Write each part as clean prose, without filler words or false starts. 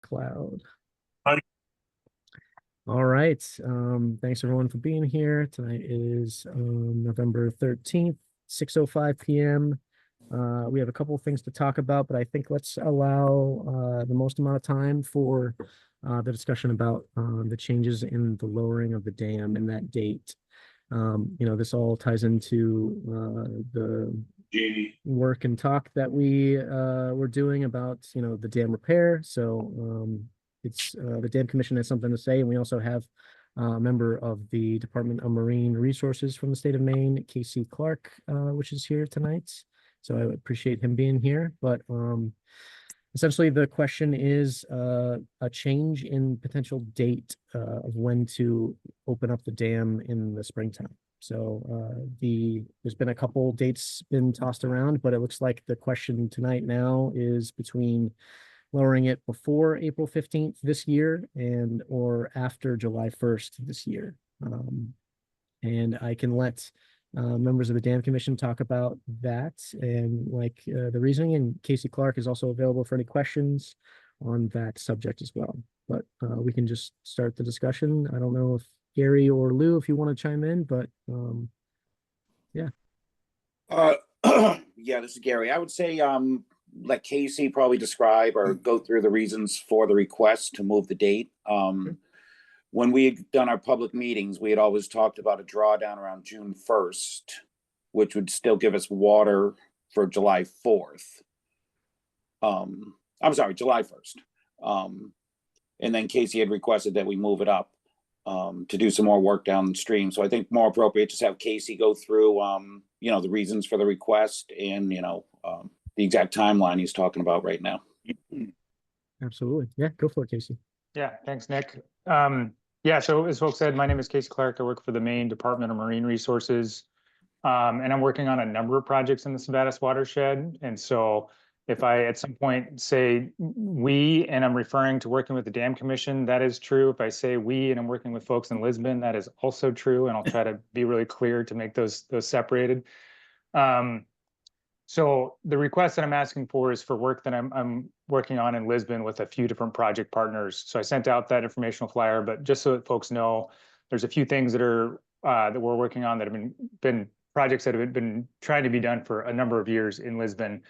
Cloud. Hi. All right. Thanks everyone for being here. Tonight is November 13th, 6:05 p.m. We have a couple of things to talk about, but I think let's allow the most amount of time for the discussion about the changes in the lowering of the dam and that date. This all ties into the Jamie. work and talk that we were doing about the dam repair. So it's the dam commission has something to say, and we also have a member of the Department of Marine Resources from the state of Maine, Casey Clark, which is here tonight. So I appreciate him being here. But essentially, the question is a change in potential date of when to open up the dam in the springtime. So there's been a couple dates been tossed around, but it looks like the question tonight now is between lowering it before April 15th this year and or after July 1st this year. And I can let members of the dam commission talk about that and the reasoning. And Casey Clark is also available for any questions on that subject as well. But we can just start the discussion. I don't know if Gary or Lou, if you want to chime in, but yeah. Yeah, this is Gary. I would say let Casey probably describe or go through the reasons for the request to move the date. When we had done our public meetings, we had always talked about a drawdown around June 1st, which would still give us water for July 4th. I'm sorry, July 1st. And then Casey had requested that we move it up to do some more work downstream. So I think more appropriate just have Casey go through, the reasons for the request and, the exact timeline he's talking about right now. Absolutely. Yeah, go for it, Casey. Yeah, thanks, Nick. Yeah, so as folks said, my name is Casey Clark. I work for the Maine Department of Marine Resources, and I'm working on a number of projects in the Sabattus watershed. And so if I at some point say we, and I'm referring to working with the Dam Commission, that is true. If I say we and I'm working with folks in Lisbon, that is also true. And I'll try to be really clear to make those separated. So the request that I'm asking for is for work that I'm working on in Lisbon with a few different project partners. So I sent out that informational flyer, but just so that folks know, there's a few things that are that we're working on that have been projects that have been trying to be done for a number of years in Lisbon.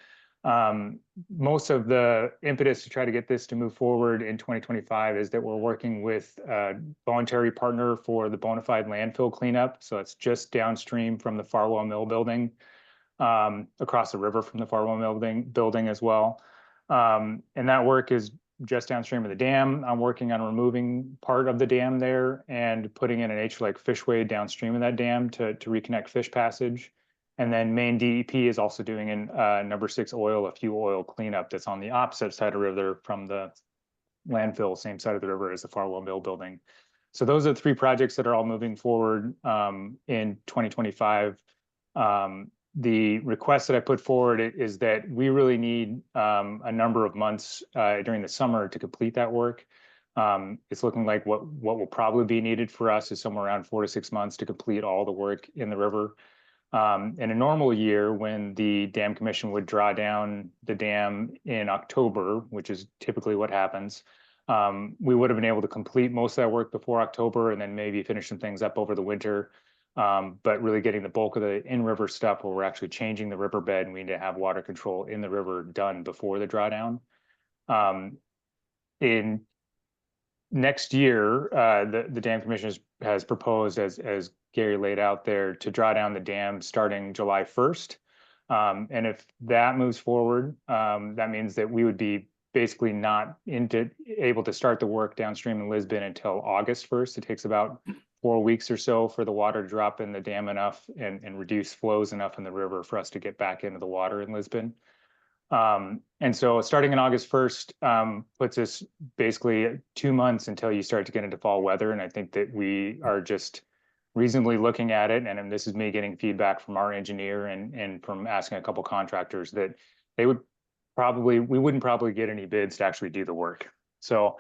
Most of the impetus to try to get this to move forward in 2025 is that we're working with a voluntary partner for the bona fide landfill cleanup. So it's just downstream from the Farwell Mill building. Across the river from the Farwell Mill building as well. And that work is just downstream of the dam. I'm working on removing part of the dam there and putting in an H-like fishway downstream of that dam to reconnect fish passage. And then Maine DEP is also doing an number 6 oil, a fuel oil cleanup that's on the opposite side of the river from the landfill, same side of the river as the Farwell Mill building. So those are the 3 projects that are all moving forward in 2025. The request that I put forward is that we really need a number of months during the summer to complete that work. It's looking like what will probably be needed for us is somewhere around 4 to 6 months to complete all the work in the river. In a normal year, when the Dam Commission would draw down the dam in October, which is typically what happens, we would have been able to complete most of that work before October and then maybe finish some things up over the winter. But really getting the bulk of the in-river stuff where we're actually changing the riverbed and we need to have water control in the river done before the drawdown. In next year, the Dam Commission has proposed, as Gary laid out there, to draw down the dam starting July 1st. And if that moves forward, that means that we would be basically not able to start the work downstream in Lisbon until August 1st. It takes about 4 weeks or so for the water to drop in the dam enough and reduce flows enough in the river for us to get back into the water in Lisbon. And so starting in August 1st puts us basically 2 months until you start to get into fall weather. And I think that we are just reasonably looking at it. And this is me getting feedback from our engineer and from asking a couple contractors that we wouldn't probably get any bids to actually do the work. So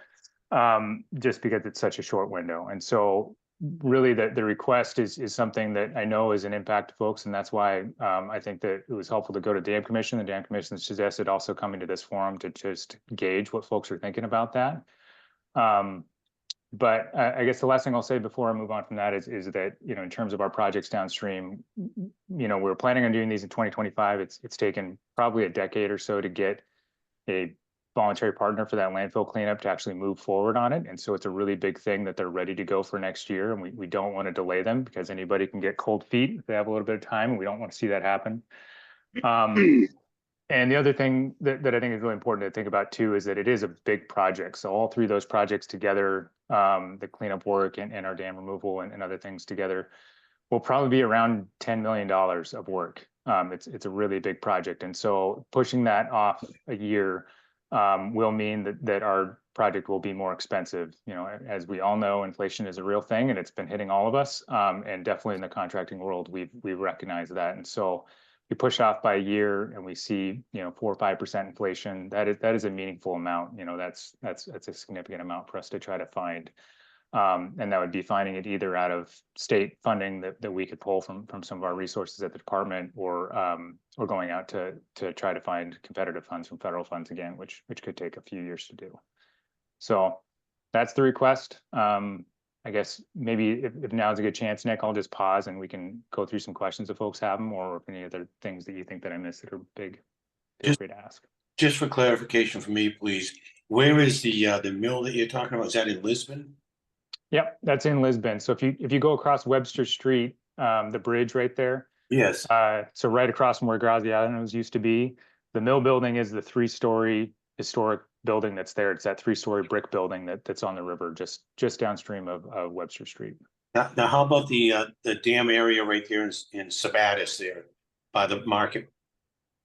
just because it's such a short window. And so really the request is something that I know is an impact to folks, and that's why I think that it was helpful to go to Dam Commission. The Dam Commission suggested also coming to this forum to just gauge what folks are thinking about that. But I guess the last thing I'll say before I move on from that is that, you know, in terms of our projects downstream, you know, we're planning on doing these in 2025. It's taken probably a decade or so to get a voluntary partner for that landfill cleanup to actually move forward on it. And so it's a really big thing that they're ready to go for next year. And we don't want to delay them because anybody can get cold feet if they have a little bit of time, and we don't want to see that happen. And the other thing that I think is really important to think about too is that it is a big project. So all three of those projects together, the cleanup work and our dam removal and other things together, will probably be around $10 million of work. It's a really big project. And so pushing that off a year will mean that our project will be more expensive. You know, as we all know, inflation is a real thing and it's been hitting all of us. And definitely in the contracting world, we've recognized that. And so we push off by a year and we see, you know, 4 or 5% inflation. That is a meaningful amount. You know, that's a significant amount for us to try to find. And that would be finding it either out of state funding that we could pull from some of our resources at the department, or going out to try to find competitive funds from federal funds again, which could take a few years to do. So that's the request. I guess maybe if now's a good chance, Nick, I'll just pause and we can go through some questions if folks have them, or if any other things that you think that I missed that are big, feel free to ask. Just for clarification for me, please, where is the mill that you're talking about? Is that in Lisbon? Yep, that's in Lisbon. So if you go across Webster Street, the bridge right there. Yes. So right across from where Graziano's used to be, the mill building is the 3-story historic building that's there. It's that 3-story brick building that's on the river, just downstream of Webster Street. Now, how about the dam area right there in Sabattus there by the market?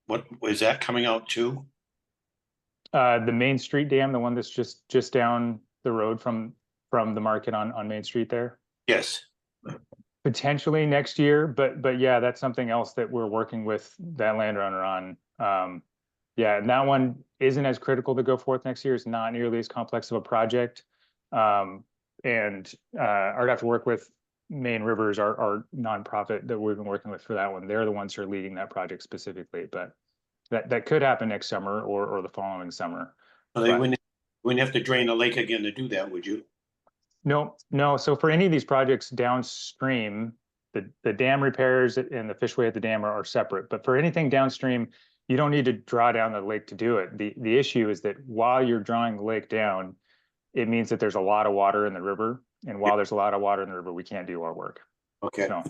What is that coming out too? The Main Street Dam, the one that's just down the road from the market on Main Street there? Yes. Potentially next year, but yeah, that's something else that we're working with that landowner on. Yeah, and that one isn't as critical to go forth next year. It's not nearly as complex of a project. And I'd have to work with Maine Rivers, our nonprofit that we've been working with for that one. They're the ones who are leading that project specifically, but that could happen next summer or the following summer. Well, they wouldn't have to drain the lake again to do that, would you? No. So for any of these projects downstream, the dam repairs and the fishway at the dam are separate. But for anything downstream, you don't need to draw down the lake to do it. The issue is that while you're drawing the lake down, it means that there's a lot of water in the river. And while there's a lot of water in the river, we can't do our work. Okay. So,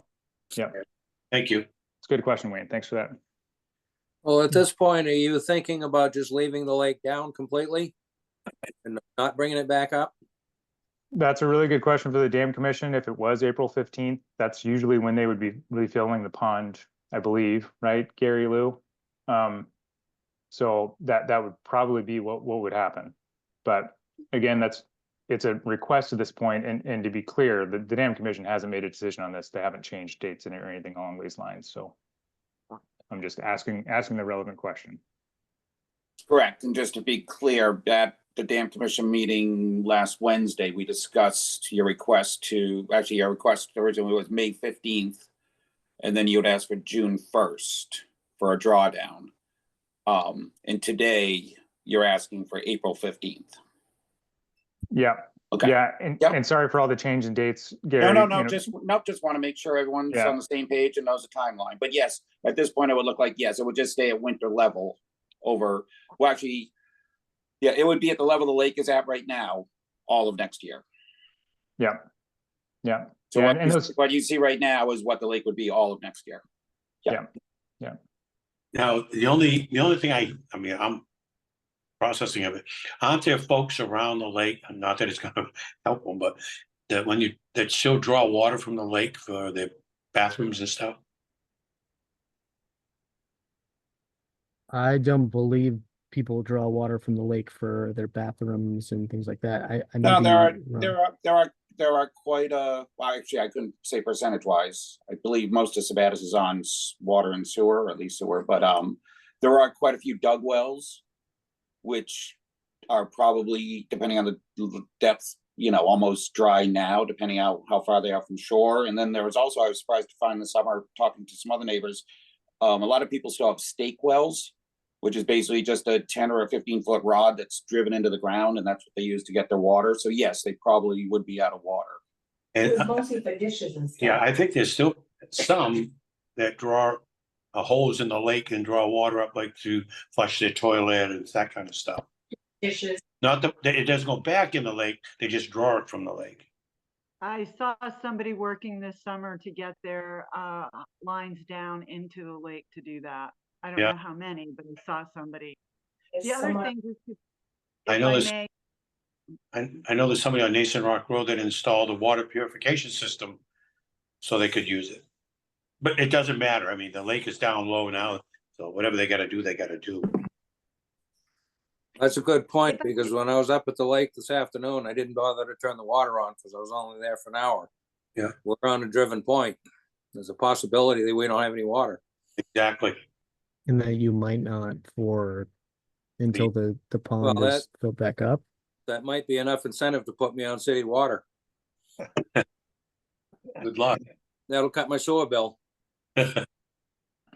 yeah. Thank you. It's a good question, Wayne. Thanks for that. Well, at this point, are you thinking about just leaving the lake down completely and not bringing it back up? That's a really good question for the Dam Commission. If it was April 15th, that's usually when they would be refilling the pond, I believe, right, Gary Lou? So that would probably be what would happen. But again, it's a request at this point, and to be clear, the Dam Commission hasn't made a decision on this. They haven't changed dates or anything along these lines. So I'm just asking the relevant question. Correct. And just to be clear, at the Dam Commission meeting last Wednesday, we discussed your request originally was May 15th, and then you would ask for June 1st for a drawdown. And today you're asking for April 15th. Yeah. Okay. Yeah. And sorry for all the change in dates, Gary. No. Just want to make sure everyone's on the same page and knows the timeline. But yes, at this point, it would look like, yes, it would just stay at winter level over, well, actually, yeah, it would be at the level the lake is at right now, all of next year. Yeah. Yeah. So yeah, what you see right now is what the lake would be all of next year. Yeah. Now, the only thing I'm processing of it, aren't there folks around the lake, not that it's going to help them, but that still draw water from the lake for their bathrooms and stuff? I don't believe people draw water from the lake for their bathrooms and things like that. No, there are quite a, well, actually, I couldn't say percentage wise. I believe most of Sabattus is on water and sewer, or at least sewer, but there are quite a few dug wells, which are probably, depending on the depth, almost dry now, depending on how far they are from shore. And then there was also, I was surprised to find this summer, talking to some other neighbors, a lot of people still have stake wells, which is basically just a 10 or a 15-foot rod that's driven into the ground, and that's what they use to get their water. So yes, they probably would be out of water. And It was mostly for dishes and stuff. yeah, I think there's still some that draw a hose in the lake and draw water up, like to flush their toilet and that kind of stuff. Dishes. Not that it doesn't go back in the lake, they just draw it from the lake. I saw somebody working this summer to get their lines down into the lake to do that. I don't Yeah. know how many, but I saw somebody. It's The other somewhat- thing is, I if know I this- may, I know there's somebody on Nason Rock Road that installed a water purification system so they could use it. But it doesn't matter. I mean, the lake is down low now, so whatever they gotta do, they gotta do. That's a good point, because when I was up at the lake this afternoon, I didn't bother to turn the water on because I was only there for an hour. Yeah. We're on a driven point. There's a possibility that we don't have any water. Exactly. And that you might not until the pond Well, is filled back up. That might be enough incentive to put me on city water. Good luck. That'll cut my sewer bill.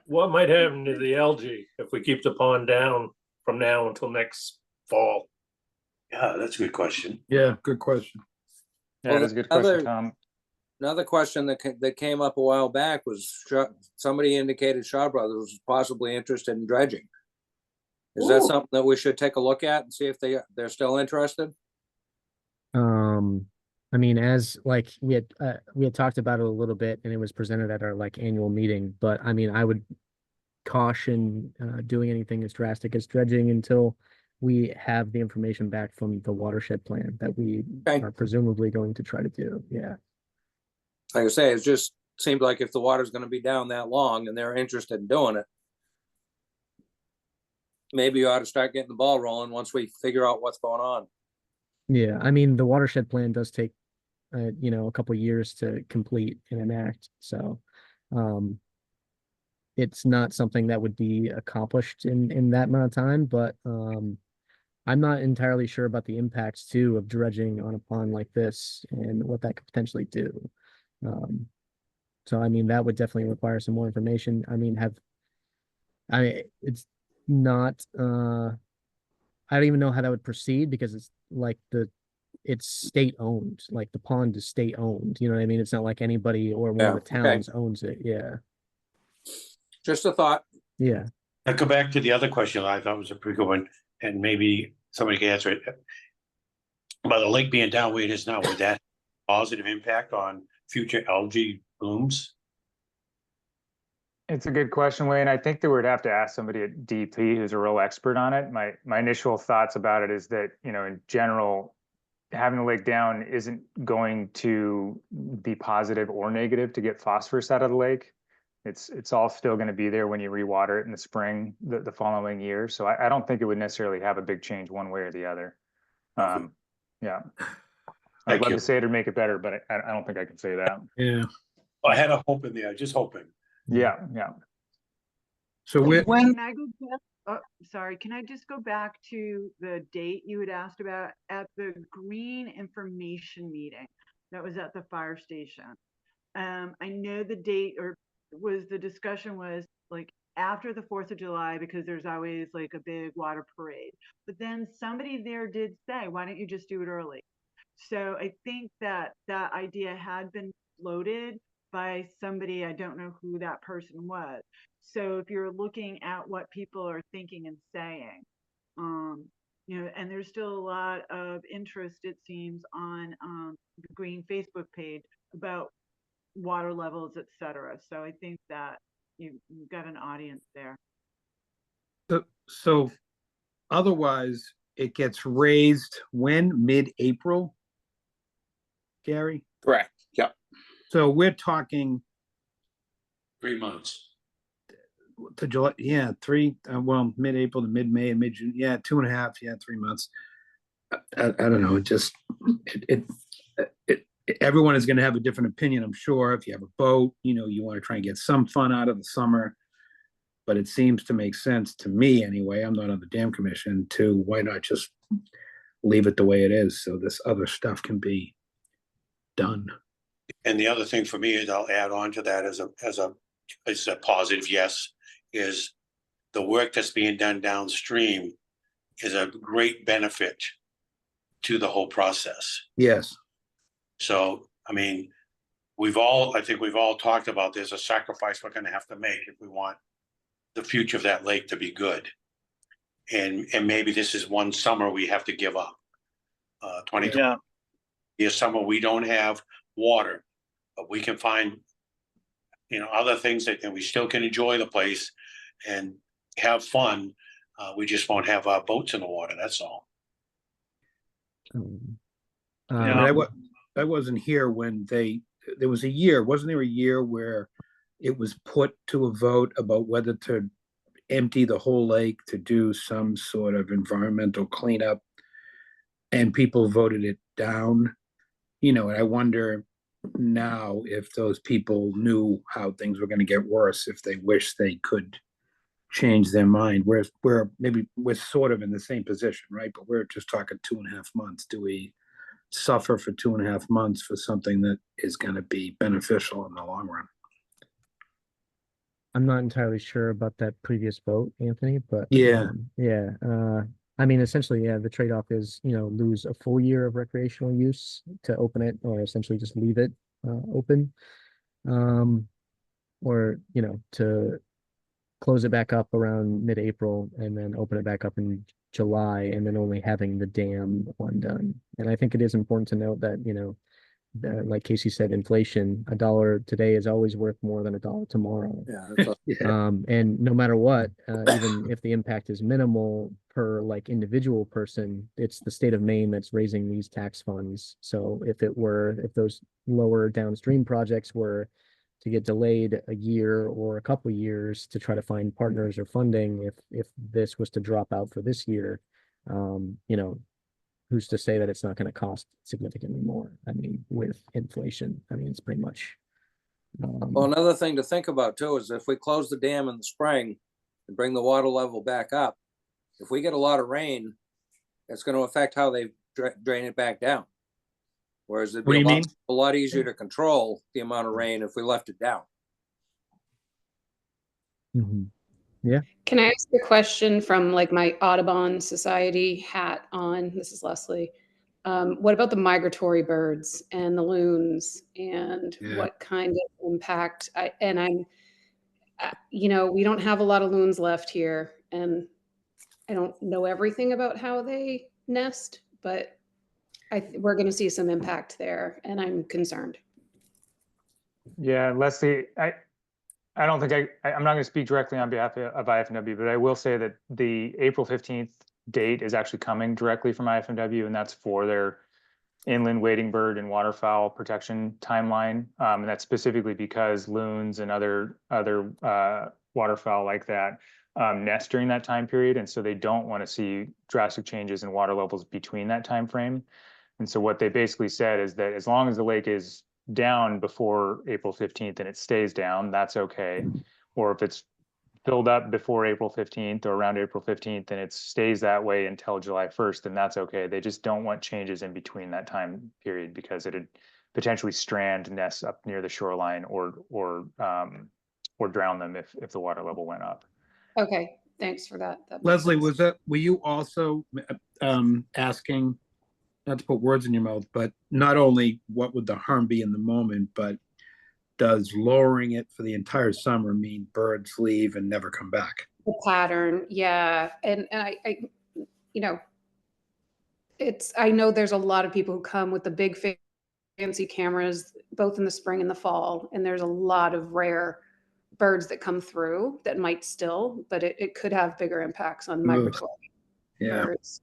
What might happen to the algae if we keep the pond down from now until next fall? Yeah, that's a good question. Yeah, good question. Yeah, Well, that's a good other- question, Tom. Another question that came up a while back was somebody indicated Shaw Brothers was possibly interested in dredging. Is that Ooh. something that we should take a look at and see if they're still interested? I mean, as like we had talked about it a little bit, and it was presented at our like annual meeting. But I mean, I would caution doing anything as drastic as dredging until we have the information back from the watershed plan that we Okay. are presumably going to try to do. Yeah. Like I say, it just seemed like if the water's gonna be down that long and they're interested in doing it, maybe you ought to start getting the ball rolling once we figure out what's going on. Yeah, I mean, the watershed plan does take, a couple years to complete and enact. So, it's not something that would be accomplished in that amount of time. But I'm not entirely sure about the impacts too of dredging on a pond like this and what that could potentially do. So I mean, that would definitely require some more information. I mean, it's not. I don't even know how that would proceed because it's like it's state owned, like the pond is state owned. You know what I mean? It's not like anybody or one of the Yeah, okay. towns owns it. Yeah. Just a thought. Yeah. I go back to the other question I thought was a pretty good one, and maybe somebody can answer it. About the lake being down where it is now, would that have a positive impact on future algae blooms? It's a good question, Wayne. I think that we'd have to ask somebody at DP who's a real expert on it. My initial thoughts about it is that, in general, having the lake down isn't going to be positive or negative to get phosphorus out of the lake. It's all still going to be there when you rewater it in the spring, the following year. So I don't think it would necessarily have a big change one way or the other. Yeah. I'd Thank love you. to say it or make it better, but I don't think I can say that. Yeah. I had a hope in there, just hoping. Yeah. So we're, can I go back? Oh, sorry, can I just go back to the date you had asked about at the green information meeting that was at the fire station? I know the date the discussion was like after the 4th of July, because there's always like a big water parade. But then somebody there did say, why don't you just do it early? So I think that idea had been floated by somebody, I don't know who that person was. So if you're looking at what people are thinking and saying, and there's still a lot of interest, it seems, on the Green Facebook page about water levels, et cetera. So I think that you've got an audience there. So otherwise it gets raised when, mid-April? Gary? Correct. Yep. So we're talking 3 months. to July, yeah, mid-April to mid-May and mid-June, 2.5, 3 months. I don't know, everyone is gonna have a different opinion, I'm sure. If you have a boat, you wanna try and get some fun out of the summer. But it seems to make sense to me anyway, I'm not on the dam commission, why not just leave it the way it is so this other stuff can be done. And the other thing for me is I'll add on to that as a positive yes, is the work that's being done downstream is a great benefit to the whole process. Yes. So, I mean, I think we've all talked about there's a sacrifice we're gonna have to make if we want the future of that lake to be good. And maybe this is one summer we have to give up. 2020 Yeah. be a summer we don't have water, but we can find, other things and we still can enjoy the place and have fun. We just won't have our boats in the water. That's all. I mean, I wasn't here when there was a year, wasn't there a year where it was put to a vote about whether to empty the whole lake to do some sort of environmental cleanup, and people voted it down? And I wonder now if those people knew how things were going to get worse, if they wish they could change their mind. Whereas we're sort of in the same position, right? But we're just talking 2.5 months. Do we suffer for 2.5 months for something that is going to be beneficial in the long run? I'm not entirely sure about that previous vote, Anthony, but Yeah. I mean, essentially, yeah, the trade-off is, lose a full year of recreational use to open it, or essentially just leave it open, or to close it back up around mid-April and then open it back up in July, and then only having the dam undone. And I think it is important to note that, like Casey said, inflation, $1 today is always worth more than $1 tomorrow. Yeah. And no matter what, even if the impact is minimal per individual person, it's the state of Maine that's raising these tax funds. So if those lower downstream projects were to get delayed a year or a couple of years to try to find partners or funding, if this was to drop out for this year, who's to say that it's not going to cost significantly more? I mean, with inflation, it's pretty much. Well, another thing to think about too is if we close the dam in the spring and bring the water level back up, if we get a lot of rain, it's going to affect how they drain it back down. Whereas it'd be a lot easier to control the amount of rain if we left it down. Yeah. Can I ask a question from my Audubon Society hat on? This is Leslie. What about the migratory birds and the loons, and what kind of impact? We don't have a lot of loons left here, and I don't know everything about how they nest, but we're going to see some impact there, and I'm concerned. Yeah, Leslie, I don't think I'm not going to speak directly on behalf of IFNW, but I will say that the April 15th date is actually coming directly from IFNW, and that's for their inland wading bird and waterfowl protection timeline. And that's specifically because loons and other waterfowl like that nest during that time period. And so they don't want to see drastic changes in water levels between that time frame. And so what they basically said is that as long as the lake is down before April 15th and it stays down, that's okay. Or if it's filled up before April 15th or around April 15th and it stays that way until July 1st, then that's okay. They just don't want changes in between that time period because it'd potentially strand nests up near the shoreline or drown them if the water level went up. Okay, thanks for that. Leslie, were you also asking, not to put words in your mouth, but not only what would the harm be in the moment, but does lowering it for the entire summer mean birds leave and never come back? The pattern, yeah. And I I know there's a lot of people who come with the big fancy cameras, both in the spring and the fall, and there's a lot of rare birds that come through that might still, but it could have bigger impacts on migratory birds.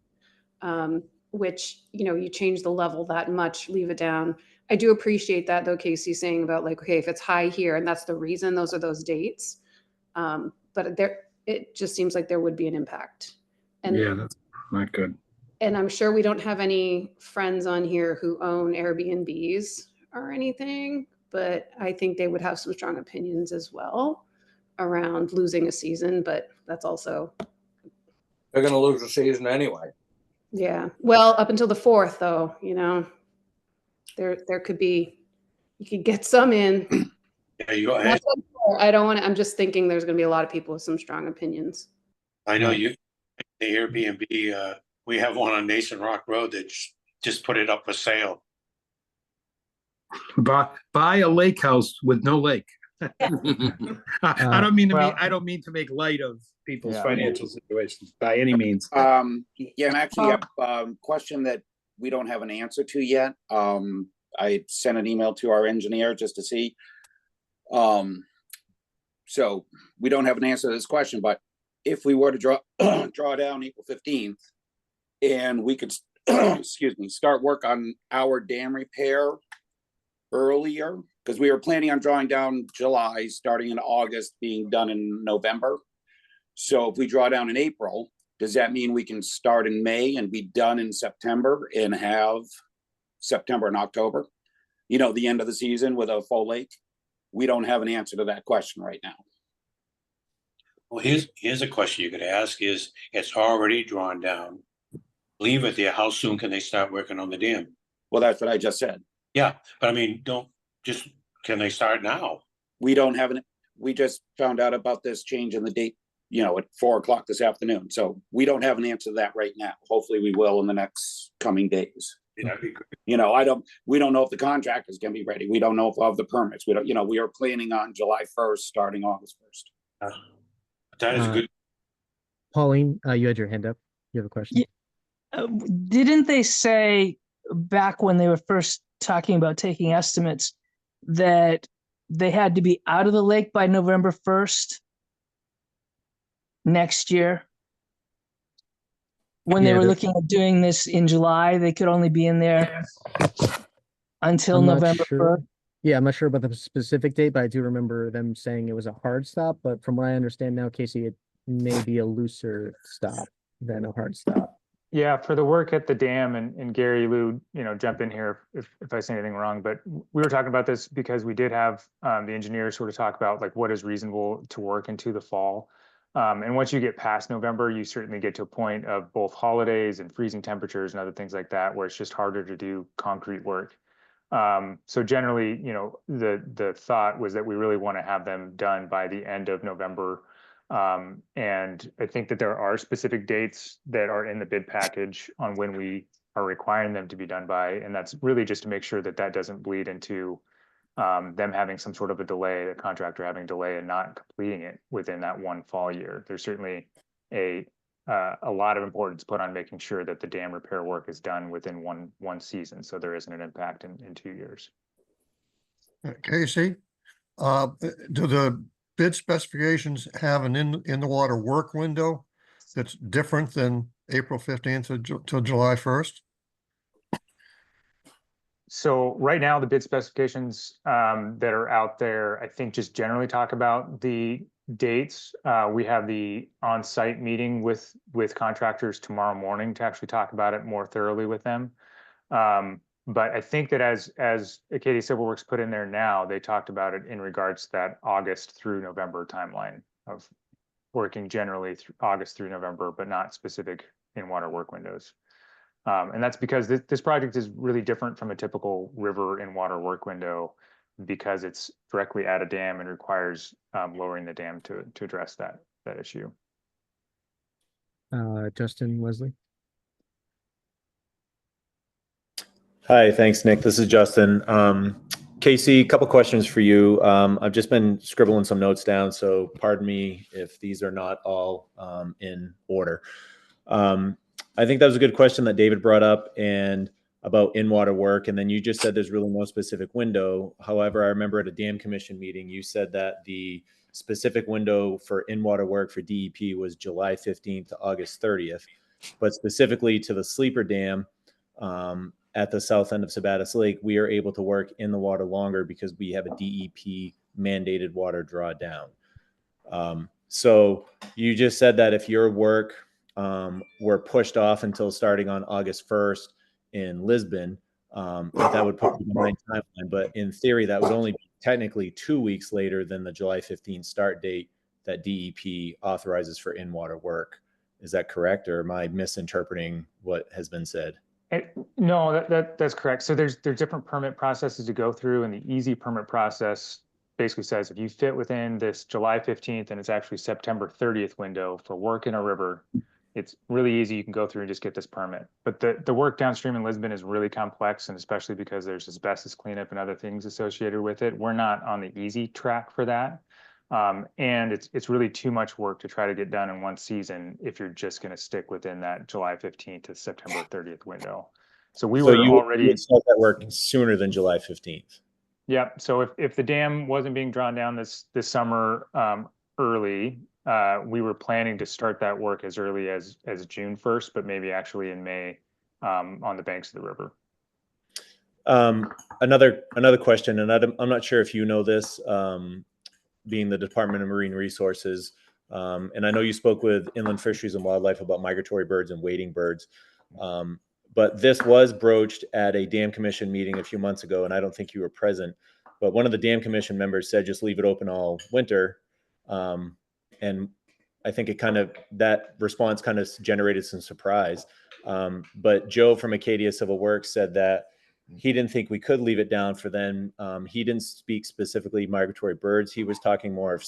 Which, you change the level that much, leave it down. I do appreciate that though, Casey, saying about okay, if it's high here and that's the reason, those are those dates. But it just seems like there would be an impact. And yeah, that's not good. And I'm sure we don't have any friends on here who own Airbnbs or anything, but I think they would have some strong opinions as well around losing a season, but that's also. They're going to lose a season anyway. Yeah, well, up until the 4th, though, you know, there could be, you could get some in. Yeah, you go Not ahead. so sure. I don't want to, I'm just thinking there's going to be a lot of people with some strong opinions. I know you, the Airbnb, we have one on Nason Rock Road that just put it up for sale. Buy a lake house with no lake. I don't mean to Well- I don't mean to make light of people's Yeah. financial situations by any means. Yeah, and actually, a question that we don't have an answer to yet. I sent an email to our engineer just to see. So we don't have an answer to this question, but if we were to draw down April 15th, and we could, excuse me, start work on our dam repair earlier, because we were planning on drawing down July, starting in August, being done in November. So if we draw down in April, does that mean we can start in May and be done in September and have September and October? You know, the end of the season with a full lake? We don't have an answer to that question right now. Well, here's a question you could ask is, it's already drawn down. Leave it there. How soon can they start working on the dam? Well, that's what I just said. Yeah, but I mean, can they start now? We don't have we just found out about this change in the date, you know, at 4 o'clock this afternoon. So we don't have an answer to that right now. Hopefully we will in the next coming days. Yeah, that'd be great. You know, we don't know if the contractors can be ready. We don't know if we'll have the permits. We don't, you know, we are planning on July 1st, starting August 1st. That is good. Pauline, you had your hand up. You have a question? Didn't they say back when they were first talking about taking estimates that they had to be out of the lake by November 1st next year? When they Yeah, were they're- looking at doing this in July, they could only be in there until I'm not November sure. 1st. Yeah, I'm not sure about the specific date, but I do remember them saying it was a hard stop. But from what I understand now, Casey, it may be a looser stop than a hard stop. Yeah, for the work at the dam, and Gary, Lou, you know, jump in here if I say anything wrong, but we were talking about this because we did have the engineers sort of talk about like what is reasonable to work into the fall. And once you get past November, you certainly get to a point of both holidays and freezing temperatures and other things like that, where it's just harder to do concrete work. So generally, you know, the thought was that we really want to have them done by the end of November. And I think that there are specific dates that are in the bid package on when we are requiring them to be done by, and that's really just to make sure that that doesn't bleed into them having some sort of a delay, the contractor having a delay and not completing it within that one fall year. There's certainly a lot of importance put on making sure that the dam repair work is done within one season, so there isn't an impact in 2 years. Casey, do the bid specifications have an in the water work window that's different than April 15th to July 1st? So right now, the bid specifications that are out there, I think just generally talk about the dates. We have the on-site meeting with contractors tomorrow morning to actually talk about it more thoroughly with them. But I think that as Acadia Civil Works put in there now, they talked about it in regards to that August through November timeline of working generally through August through November, but not specific in water work windows. And that's because this project is really different from a typical river in water work window because it's directly at a dam and requires lowering the dam to address that issue. Justin, Leslie. Hi, thanks, Nick. This is Justin. Casey, a couple questions for you. I've just been scribbling some notes down, so pardon me if these are not all in order. I think that was a good question that David brought up and about in-water work. And then you just said there's really no specific window. However, I remember at a dam commission meeting, you said that the specific window for in-water work for DEP was July 15th to August 30th. But specifically to the sleeper dam at the south end of Sabattus Lake, we are able to work in the water longer because we have a DEP mandated water drawdown. So you just said that if your work were pushed off until starting on August 1st in Lisbon, that would put you behind timeline. But in theory, that would only be technically 2 weeks later than the July 15th start date that DEP authorizes for in-water work. Is that correct, or am I misinterpreting what has been said? No, that's correct. So there's different permit processes to go through, and the easy permit process basically says if you fit within this July 15th and it's actually September 30th window for work in a river, it's really easy. You can go through and just get this permit. But the work downstream in Lisbon is really complex, and especially because there's asbestos cleanup and other things associated with it. We're not on the easy track for that. And it's really too much work to try to get done in one season if you're just going to stick within that July 15th to September 30th window. So we were you already would start that work sooner than July 15th. Yeah. So if the dam wasn't being drawn down this summer early, we were planning to start that work as early as June 1st, but maybe actually in May on the banks of the river. Another question, and I'm not sure if you know this, being the Department of Marine Resources, and I know you spoke with Inland Fisheries and Wildlife about migratory birds and wading birds, but this was broached at a Dam Commission meeting a few months ago, and I don't think you were present, but one of the Dam Commission members said just leave it open all winter, and I think that response kind of generated some surprise, but Joe from Acadia Civil Works said that he didn't think we could leave it down for then. He didn't speak specifically migratory birds. He was talking more of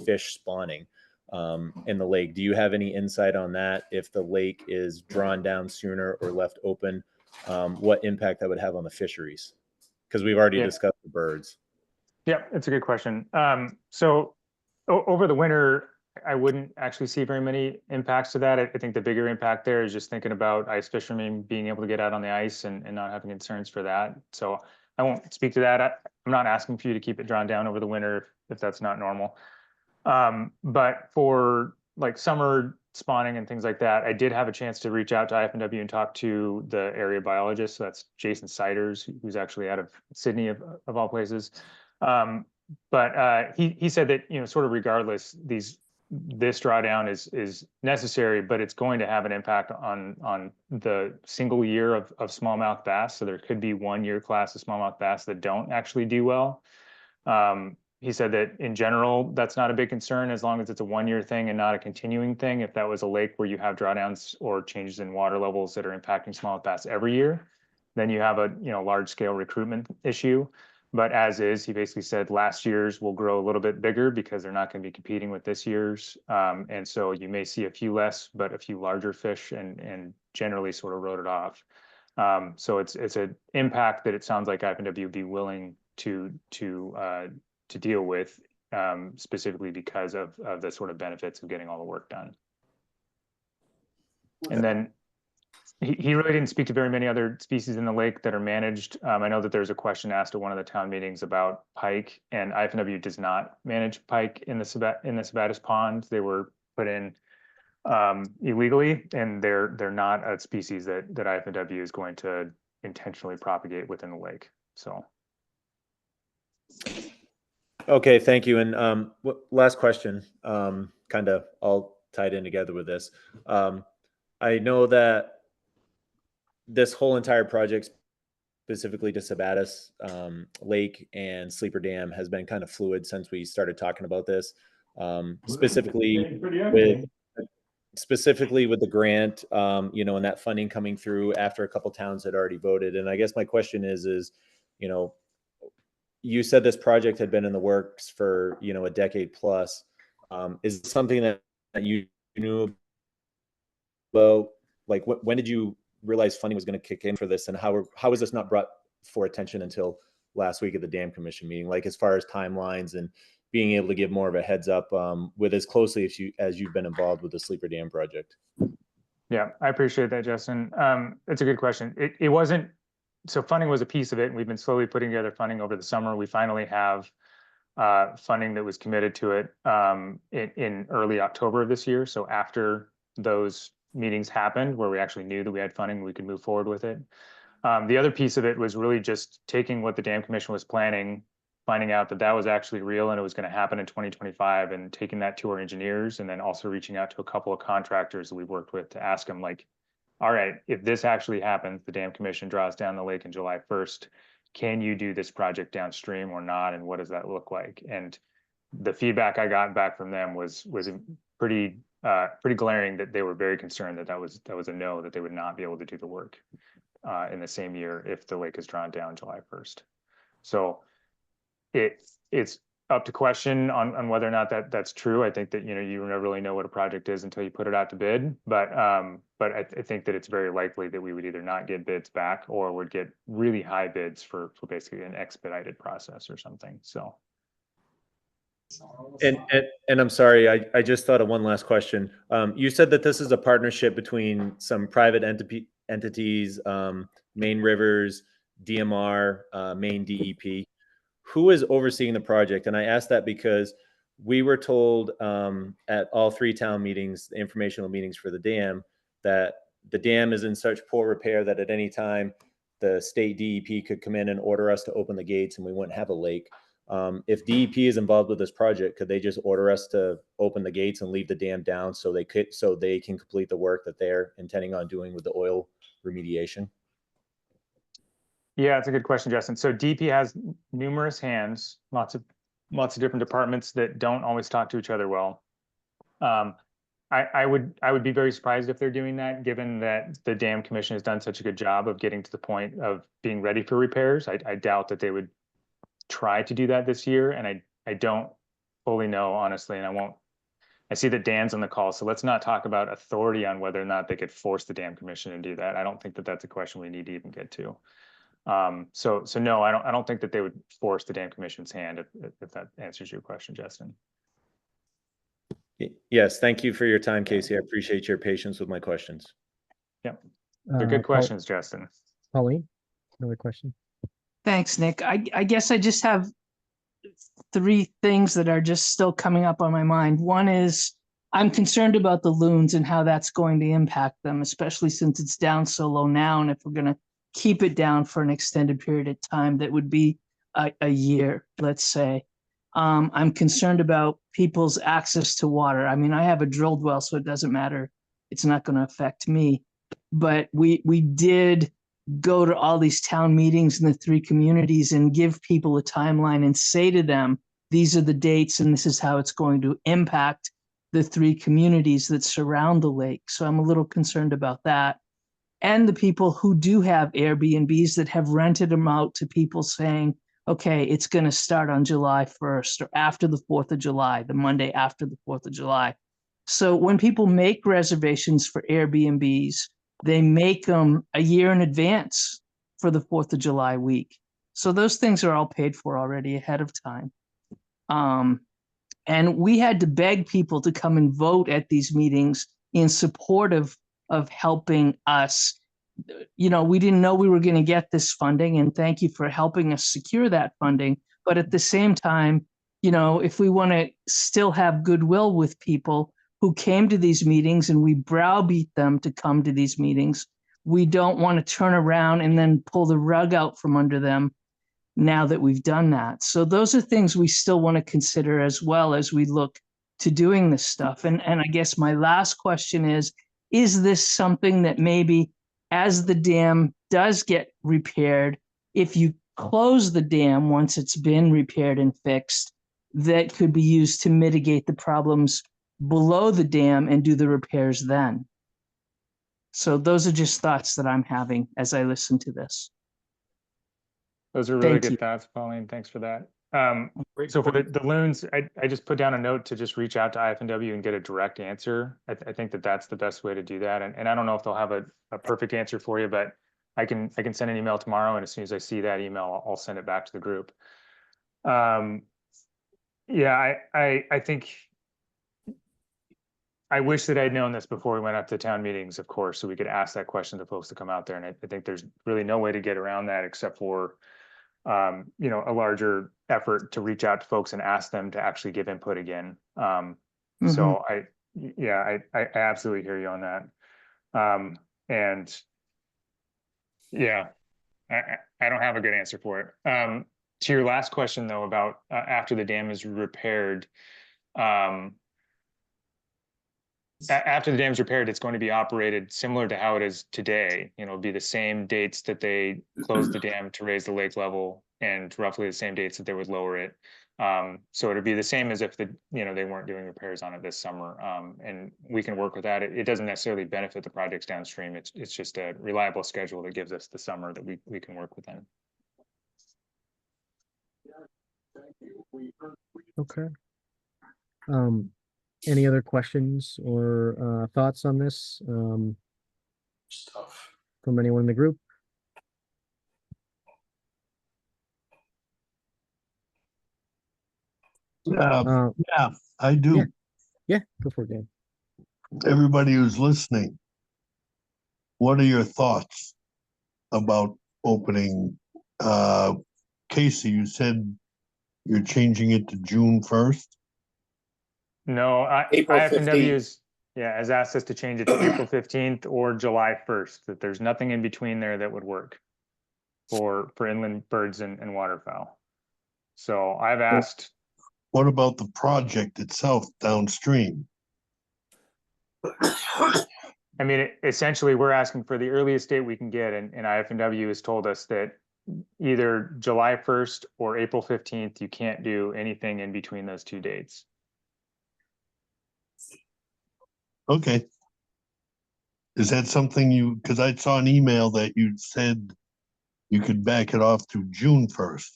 fish spawning in the lake. Do you have any insight on that? If the lake is drawn down sooner or left open, what impact that would have on the fisheries? Because we've already discussed the birds. Yeah, it's a good question. So over the winter, I wouldn't actually see very many impacts to that. I think the bigger impact there is just thinking about ice fishermen being able to get out on the ice and not having concerns for that. So I won't speak to that. I'm not asking for you to keep it drawn down over the winter if that's not normal. But for like summer spawning and things like that, I did have a chance to reach out to IFNW and talk to the area biologist. So that's Jason Siders, who's actually out of Sydney of all places. But he said that, sort of regardless, this drawdown is necessary, but it's going to have an impact on the single year of smallmouth bass. So there could be 1 year class of smallmouth bass that don't actually do well. He said that in general, that's not a big concern as long as it's a 1 year thing and not a continuing thing. If that was a lake where you have drawdowns or changes in water levels that are impacting smallmouth bass every year, then you have a large scale recruitment issue. But as is, he basically said last year's will grow a little bit bigger because they're not going to be competing with this year's. And so you may see a few less, but a few larger fish and generally sort of wrote it off. So it's an impact that it sounds like IFNW would be willing to deal with, specifically because of the sort of benefits of getting all the work done. And then he really didn't speak to very many other species in the lake that are managed. I know that there's a question asked at one of the town meetings about pike, and IFNW does not manage pike in the Sabattus pond. They were put in illegally, and they're not a species that IFNW is going to intentionally propagate within the lake. So. Okay, thank you. And last question, kind of all tied in together with this. I know that this whole entire project, specifically to Sabattus Lake and Sleeper Dam, has been kind of fluid since we started talking about this. Specifically with the grant, and that funding coming through after a couple towns had already voted. And I guess my question is, you said this project had been in the works for, a decade plus. Is it something that you knew about? Like, when did you realize funding was going to kick in for this, and how was this not brought for attention until last week at the Dam Commission meeting? Like, as far as timelines and being able to give more of a heads up with as closely as you've been involved with the Sleeper Dam project. Yeah, I appreciate that, Justin. It's a good question. It wasn't, so funding was a piece of it, and we've been slowly putting together funding over the summer. We finally have funding that was committed to it in early October of this year. So after those meetings happened, where we actually knew that we had funding, we could move forward with it. The other piece of it was really just taking what the Dam Commission was planning, finding out that was actually real and it was going to happen in 2025, and taking that to our engineers, and then also reaching out to a couple of contractors that we worked with to ask them, like, all right, if this actually happens, the Dam Commission draws down the lake on July 1st, can you do this project downstream or not? And what does that look like? And the feedback I got back from them was pretty pretty glaring that they were very concerned that that was a no, that they would not be able to do the work in the same year if the lake is drawn down July 1st. So it's up to question on whether or not that's true. I think that, you never really know what a project is until you put it out to bid. But I think that it's very likely that we would either not get bids back or would get really high bids for basically an expedited process or something. So. And I'm sorry, I just thought of one last question. You said that this is a partnership between some private entities, Maine Rivers, DMR, Maine DEP. Who is overseeing the project? And I asked that because we were told at all 3 town meetings, the informational meetings for the dam, that the dam is in such poor repair that at any time the state DEP could come in and order us to open the gates and we wouldn't have a lake. If DEP is involved with this project, could they just order us to open the gates and leave the dam down so they can complete the work that they're intending on doing with the oil remediation? Yeah, it's a good question, Justin. So DEP has numerous hands, lots of different departments that don't always talk to each other well. I would be very surprised if they're doing that, given that the Dam Commission has done such a good job of getting to the point of being ready for repairs. I doubt that they would try to do that this year, and I don't fully know, honestly, and I see that Dan's on the call, so let's not talk about authority on whether or not they could force the Dam Commission to do that. I don't think that that's a question we need to even get to. So no, I don't think that they would force the Dam Commission's hand, if that answers your question, Justin. Yes, thank you for your time, Casey. I appreciate your patience with my questions. Yep, they're good questions, Justin. Pauline, another question. Thanks, Nick. I guess I just have 3 things that are just still coming up on my mind. One is I'm concerned about the loons and how that's going to impact them, especially since it's down so low now. And if we're going to keep it down for an extended period of time, that would be a year, let's say. I'm concerned about people's access to water. I mean, I have a drilled well, so it doesn't matter. It's not going to affect me. But we did go to all these town meetings in the 3 communities and give people a timeline and say to them, these are the dates and this is how it's going to impact the 3 communities that surround the lake. So I'm a little concerned about that. And the people who do have Airbnbs that have rented them out to people saying, okay, it's going to start on July 1st or after the 4th of July, the Monday after the 4th of July. So when people make reservations for Airbnbs, they make them a year in advance for the 4th of July week. So those things are all paid for already ahead of time. And we had to beg people to come and vote at these meetings in support of helping us. We didn't know we were going to get this funding, and thank you for helping us secure that funding. But at the same time, if we want to still have goodwill with people who came to these meetings and we browbeat them to come to these meetings, we don't want to turn around and then pull the rug out from under them now that we've done that. So those are things we still want to consider as well as we look to doing this stuff. And I guess my last question is this something that maybe as the dam does get repaired, if you close the dam once it's been repaired and fixed, that could be used to mitigate the problems below the dam and do the repairs then? So those are just thoughts that I'm having as I listen to this. Those are really Thank good you. thoughts, Pauline. Thanks for that. So for the loons, I just put down a note to just reach out to IFNW and get a direct answer. I think that that's the best way to do that. And I don't know if they'll have a perfect answer for you, but I can send an email tomorrow, and as soon as I see that email, I'll send it back to the group. Yeah, I think I wish that I'd known this before we went up to town meetings, of course, so we could ask that question to folks to come out there. And I think there's really no way to get around that except for a larger effort to reach out to folks and ask them to actually give input again. So I absolutely hear you on that. And yeah, I don't have a good answer for it. To your last question though, about after the dam is repaired, after the dam's repaired, it's going to be operated similar to how it is today. It'll be the same dates that they closed the dam to raise the lake level, and roughly the same dates that they would lower it. So it'd be the same as if they weren't doing repairs on it this summer. And we can work with that. It doesn't necessarily benefit the projects downstream. It's just a reliable schedule that gives us the summer that we can work within. Okay. Any other questions or thoughts on this Stuff. from anyone in the group? Yeah, I do. yeah. Yeah, go for it, Dan. Everybody who's listening, what are your thoughts about opening? Casey, you said you're changing it to June 1st? No, April IFNW 15th. has asked us to change it to April 15th or July 1st, that there's nothing in between there that would work for inland birds and waterfowl. So I've asked. What about the project itself downstream? I mean, essentially, we're asking for the earliest date we can get, and IFNW has told us that either July 1st or April 15th, you can't do anything in between those two dates. Okay. Is that something because I saw an email that you said you could back it off to June 1st.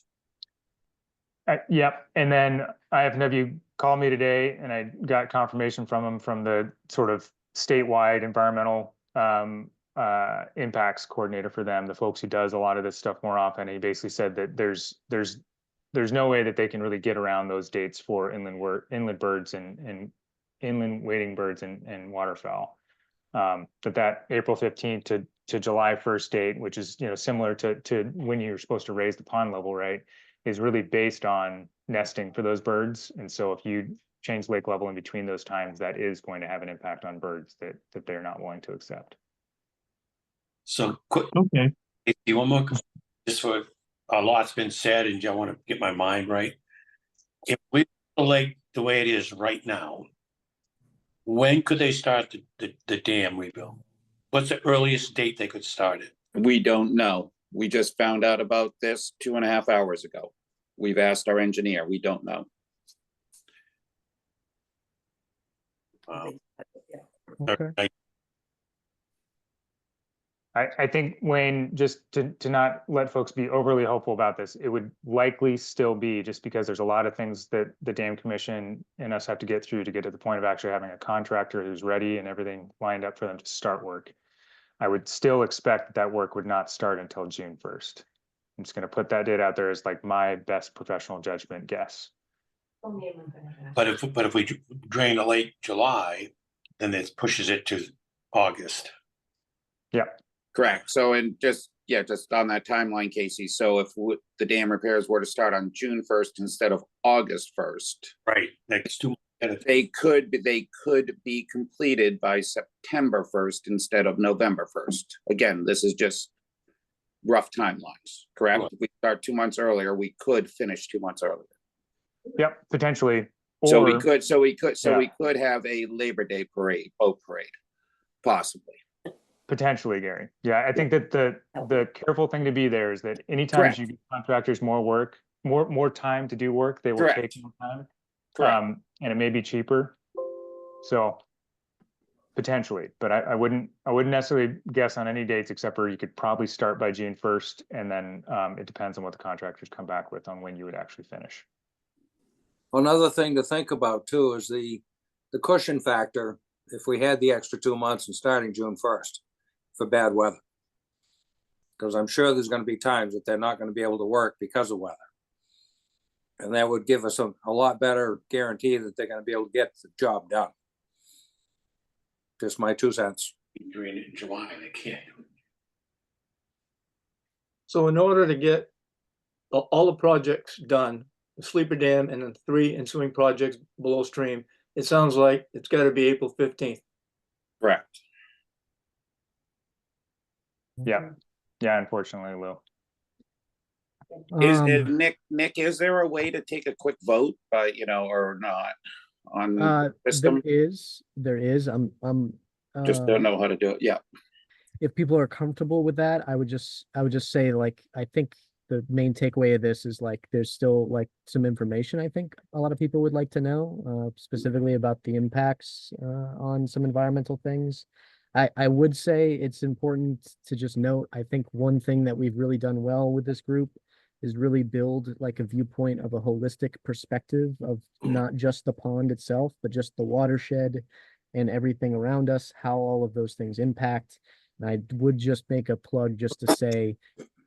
Yep. And then IFNW called me today and I got confirmation from them from the sort of statewide environmental impacts coordinator for them, the folks who does a lot of this stuff more often. He basically said that there's no way that they can really get around those dates for inland birds and inland wading birds and waterfowl. That April 15th to July 1st date, which is similar to when you're supposed to raise the pond level, right, is really based on nesting for those birds. And so if you change lake level in between those times, that is going to have an impact on birds that they're not willing to accept. So quick, Okay. if you want more, just for a lot's been said, and I want to get my mind right. If we the lake the way it is right now, when could they start the dam rebuild? What's the earliest date they could start it? We don't know. We just found out about this 2.5 hours ago. We've asked our engineer. We don't know. Okay. I think, Wayne, just to not let folks be overly hopeful about this, it would likely still be, just because there's a lot of things that the Dam Commission and us have to get through to get to the point of actually having a contractor who's ready and everything lined up for them to start work. I would still expect that work would not start until June 1st. I'm just going to put that date out there as like my best professional judgment guess. But if we drain the lake July, then it pushes it to August. Yeah. Correct. So, and just on that timeline, Casey. So if the dam repairs were to start on June 1st instead of August 1st. Right. Next 2 months. They could be completed by September 1st instead of November 1st. Again, this is just rough timelines, correct? Sure. If we start 2 months earlier, we could finish 2 months earlier. Yep, potentially. So we could have a Labor Day boat parade, possibly. Potentially, Gary. Yeah, I think that the careful thing to be there is that anytime Correct. you give contractors more work, more time to do work, they will Correct. take more time. Correct. And it may be cheaper. So potentially, but I wouldn't necessarily guess on any dates except for you could probably start by June 1st, and then it depends on what the contractors come back with on when you would actually finish. Another thing to think about too is the cushion factor. If we had the extra 2 months and starting June 1st for bad weather, because I'm sure there's going to be times that they're not going to be able to work because of weather. And that would give us a lot better guarantee that they're going to be able to get the job done. Just my 2 cents. Drain it in July, they can't. So in order to get all the projects done, the sleeper dam and then 3 ensuing projects below stream, it sounds like it's got to be April 15th. Correct. Yeah, unfortunately, Lou. Is Nick, is there a way to take a quick vote, or not on the system? There is. I'm Just don't know how to do it. Yeah. If people are comfortable with that, I would just say, like, I think the main takeaway of this is like, there's still like some information I think a lot of people would like to know, specifically about the impacts, on some environmental things. I would say it's important to just note, I think one thing that we've really done well with this group is really build like a viewpoint of a holistic perspective of not just the pond itself, but just the watershed and everything around us, how all of those things impact. And I would just make a plug just to say,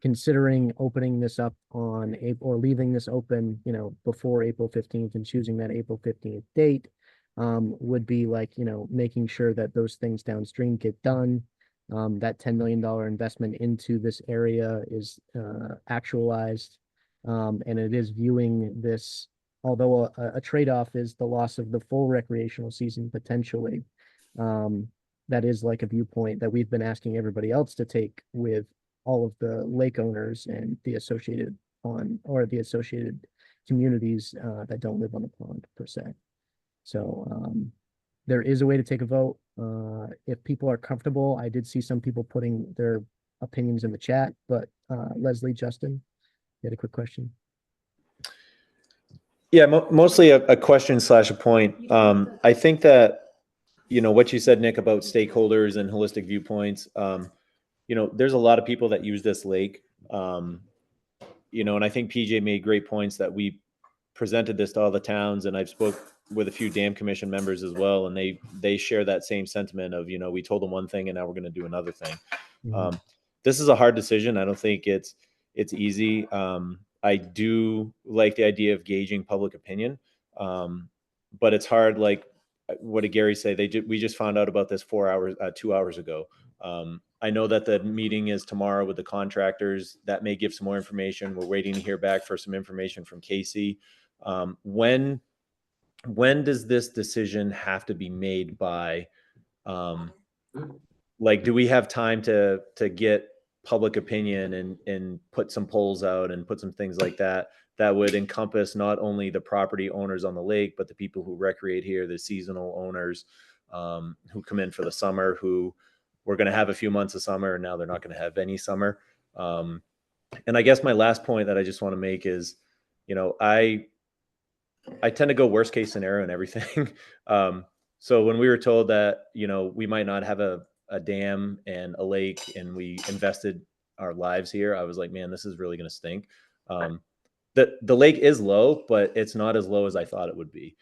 considering opening this up on April or leaving this open, you know, before April 15th and choosing that April 15th date, would be like, you know, making sure that those things downstream get done. That $10 million investment into this area is actualized. And it is viewing this, although a trade-off is the loss of the full recreational season potentially. That is like a viewpoint that we've been asking everybody else to take with all of the lake owners and the associated pond or the associated communities that don't live on the pond per se. So there is a way to take a vote. If people are comfortable, I did see some people putting their opinions in the chat, but Leslie, Justin, you had a quick question. Yeah, mostly a question / a point. I think that, you know, what you said, Nick, about stakeholders and holistic viewpoints, you know, there's a lot of people that use this lake, you know, and I think PJ made great points that we presented this to all the towns, and I've spoke with a few dam commission members as well, and they share that same sentiment of, you know, we told them one thing and now we're going to do another thing. This is a hard decision. I don't think it's easy. I do like the idea of gauging public opinion, but it's hard. Like, what did Gary say? We just found out about this 2 hours ago. I know that the meeting is tomorrow with the contractors. That may give some more information. We're waiting to hear back for some information from Casey. When does this decision have to be made by? Like, do we have time to get public opinion and put some polls out and put some things like that would encompass not only the property owners on the lake, but the people who recreate here, the seasonal owners who come in for the summer, who we're going to have a few months of summer and now they're not going to have any summer. And I guess my last point that I just want to make is, you know, I tend to go worst case scenario and everything. So when we were told that, you know, we might not have a dam and a lake and we invested our lives here, I was like, man, this is really going to stink. The lake is low, but it's not as low as I thought it would be.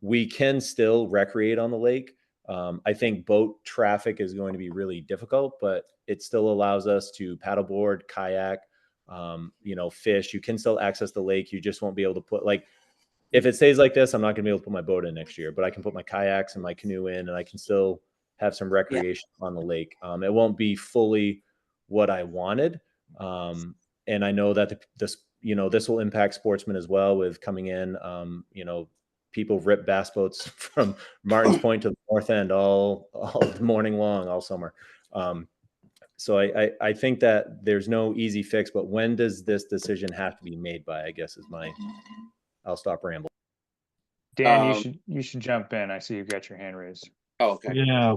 We can still recreate on the lake. I think boat traffic is going to be really difficult, but it still allows us to paddleboard, kayak, you know, fish. You can still access the lake. You just won't be able to put, like, if it stays like this, I'm not going to be able to put my boat in next year, but I can put my kayaks and my canoe in, and I can still have some recreation on the lake. It won't be fully what I wanted. And I know that this will impact sportsmen as well with coming in. You know, people rip bass boats from Martins Point to the north end all morning long, all summer. So I think that there's no easy fix, but when does this decision have to be made by, I guess, is I'll stop rambling. Dan, you should jump in. I see you've got your hand raised. Oh, okay. Yeah.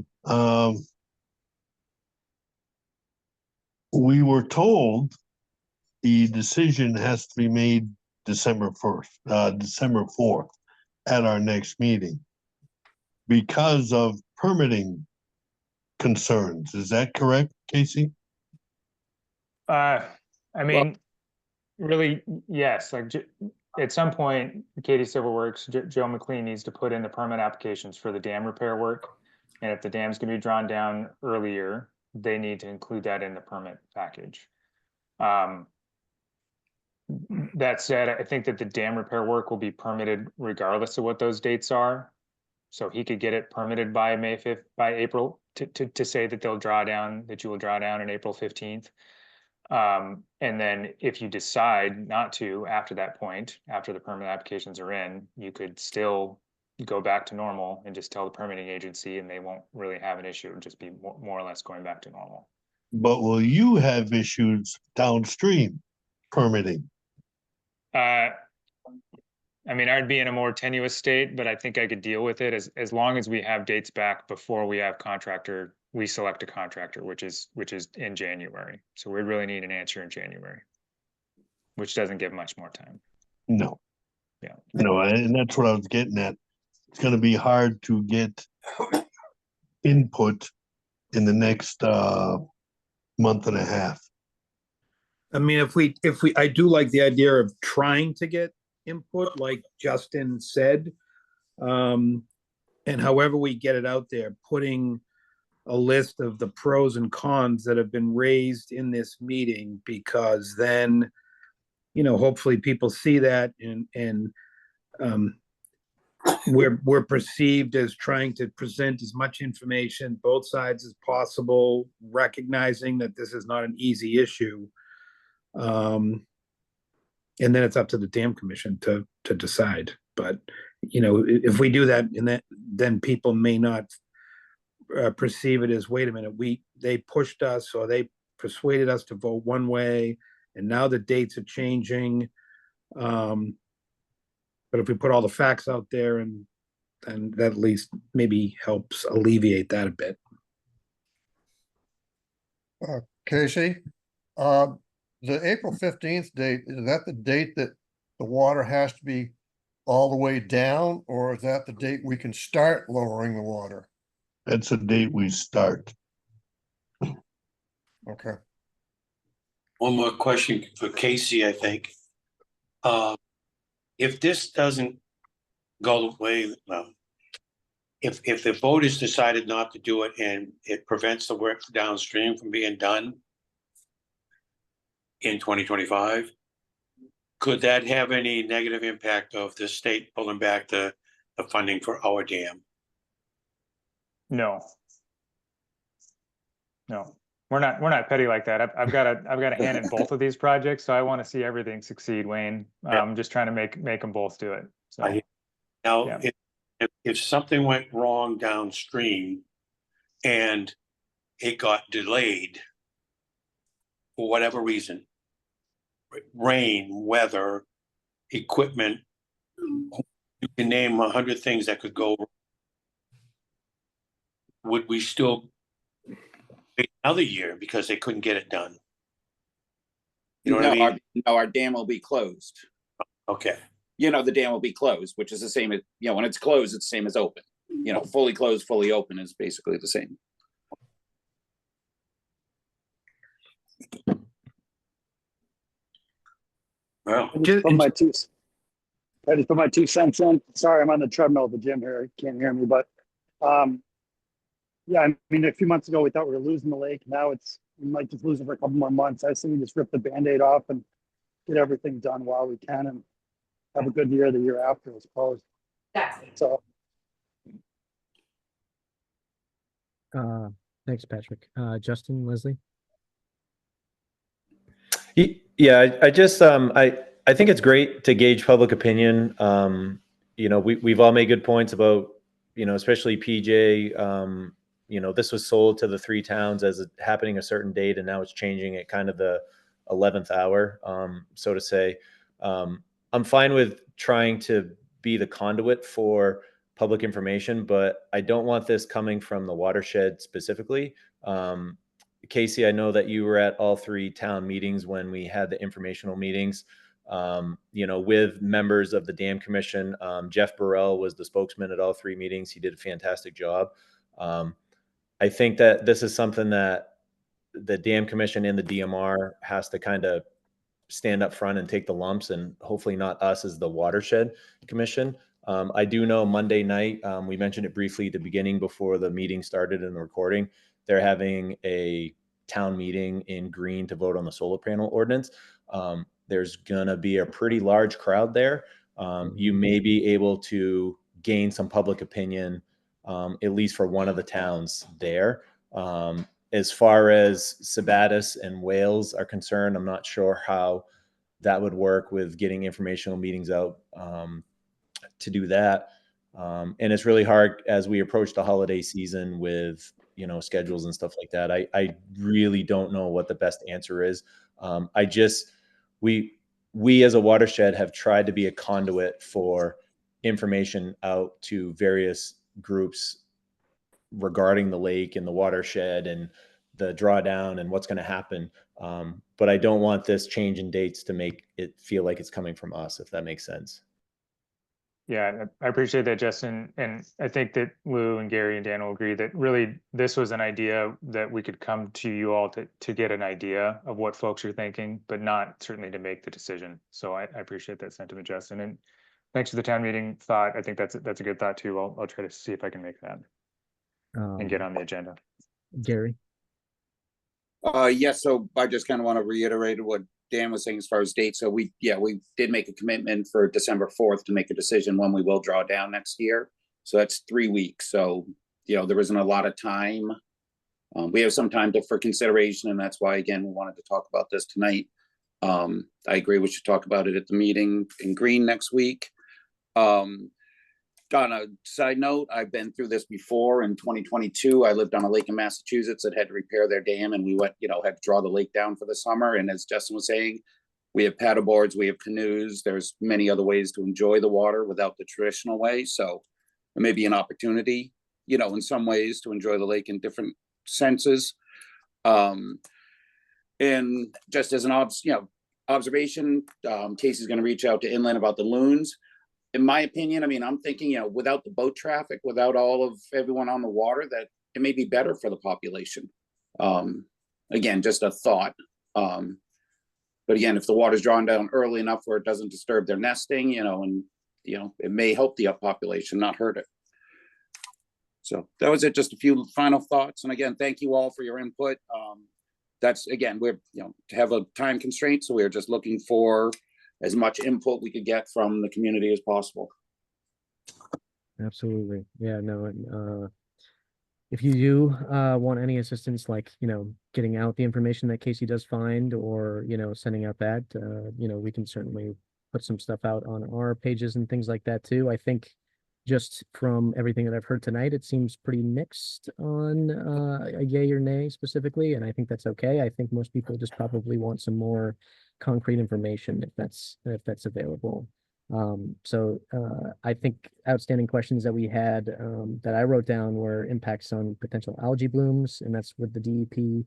We were told the decision has to be made December 4th at our next meeting because of permitting concerns. Is that correct, Casey? I mean, really, yes. Like, at some point, Katie Civil Works, Joe McLean needs to put in the permit applications for the dam repair work. And if the dam's going to be drawn down earlier, they need to include that in the permit package. That said, I think that the dam repair work will be permitted regardless of what those dates are. So he could get it permitted by May 5th, by April, to say that they'll draw down, that you will draw down on April 15th. And then if you decide not to, after that point, after the permit applications are in, you could still go back to normal and just tell the permitting agency and they won't really have an issue. It would just be more or less going back to normal. But will you have issues downstream permitting? I mean, I'd be in a more tenuous state, but I think I could deal with it as long as we have dates back before we select a contractor, which is in January. So we really need an answer in January. which doesn't give much more time. No. Yeah. No, and that's what I was getting at. It's gonna be hard to get input in the next month and a half. I mean, I do like the idea of trying to get input, like Justin said. And however we get it out there, putting a list of the pros and cons that have been raised in this meeting, because then, hopefully people see that and we're perceived as trying to present as much information, both sides as possible, recognizing that this is not an easy issue. And then it's up to the dam commission to decide. But, if we do that, then people may not perceive it as, wait a minute, they pushed us, or they persuaded us to vote one way, and now the dates are changing. But if we put all the facts out there, and that at least maybe helps alleviate that a bit. Casey, the April 15th date, is that the date that the water has to be all the way down, or is that the date we can start lowering the water? That's the date we start. Okay. One more question for Casey, I think. If this doesn't go the way, well, if the voters decided not to do it and it prevents the work downstream from being done in 2025, could that have any negative impact of the state pulling back the funding for our dam? No. No, we're not petty like that. I've got a hand in both of these projects, so I want to see everything succeed, Wayne. I'm just trying to make them both do it. So Now, yeah. if something went wrong downstream and it got delayed for whatever reason, rain, weather, equipment, you can name 100 things that could go wrong. Would we still wait another year because they couldn't get it done? You know what I mean? Our dam will be closed. Okay. The dam will be closed, which is the same as, when it's closed, it's the same as open. Fully closed, fully open is basically the same. Well, I just put my 2 cents in. Sorry, I'm on the treadmill at the gym here. You can't hear me, but yeah, I mean, a few months ago we thought we were losing the lake. Now we might just lose it for a couple more months. I say we just rip the Band-Aid off and get everything done while we can, and have a good year the year after, I suppose. Exactly. So Thanks, Patrick. Justin, Leslie? Yeah, I just I think it's great to gauge public opinion. We've all made good points about, especially PJ. This was sold to the 3 towns as happening a certain date, and now it's changing at kind of the 11th hour, so to say. I'm fine with trying to be the conduit for public information, but I don't want this coming from the watershed specifically. Casey, I know that you were at all 3 town meetings when we had the informational meetings, with members of the Dam Commission. Jeff Burrell was the spokesman at all 3 meetings. He did a fantastic job. I think that this is something that the Dam Commission and the DMR has to kind of stand up front and take the lumps, and hopefully not us as the Watershed Commission. I do know Monday night, we mentioned it briefly at the beginning before the meeting started and the recording, they're having a town meeting in Green to vote on the solar panel ordinance. There's gonna be a pretty large crowd there. You may be able to gain some public opinion, at least for one of the towns there. As far as Sabattus and Wales are concerned, I'm not sure how that would work with getting informational meetings out to do that. And it's really hard as we approach the holiday season with, schedules and stuff like that. I really don't know what the best answer is. We as a watershed have tried to be a conduit for information out to various groups regarding the lake and the watershed and the drawdown and what's going to happen. But I don't want this change in dates to make it feel like it's coming from us, if that makes sense. Yeah, I appreciate that, Justin. And I think that Lou and Gary and Dan will agree that really this was an idea that we could come to you all to get an idea of what folks are thinking, but not certainly to make the decision. So I appreciate that sentiment, Justin. And thanks for the town meeting thought. I think that's a good thought too. I'll try to see if I can make that and get on the agenda. Gary. Yes, so I just kind of want to reiterate what Dan was saying as far as dates. So we did make a commitment for December 4th to make a decision when we will draw down next year. So that's 3 weeks. So, there isn't a lot of time. We have some time for consideration, and that's why, again, we wanted to talk about this tonight. I agree we should talk about it at the meeting in Green next week. On a side note, I've been through this before. In 2022, I lived on a lake in Massachusetts that had to repair their dam, and we went, had to draw the lake down for the summer. And as Justin was saying, we have paddle boards, we have canoes. There's many other ways to enjoy the water without the traditional way. So it may be an opportunity, in some ways to enjoy the lake in different senses. And just as an observation, Casey's going to reach out to Inland about the loons. In my opinion, I'm thinking, without the boat traffic, without all of everyone on the water, that it may be better for the population. Again, just a thought. But again, if the water's drawn down early enough where it doesn't disturb their nesting, it may help the population, not hurt it. So that was it. Just a few final thoughts. And again, thank you all for your input. That's, again, we're, to have a time constraint. So we're just looking for as much input we could get from the community as possible. Absolutely. Yeah, no. And if you do want any assistance, like, getting out the information that Casey does find, or, sending out that, we can certainly put some stuff out on our pages and things like that too. I think just from everything that I've heard tonight, it seems pretty mixed on a yay or nay specifically. And I think that's okay. I think most people just probably want some more concrete information if that's available. So I think outstanding questions that we had that I wrote down were impacts on potential algae blooms, and that's with the DEP,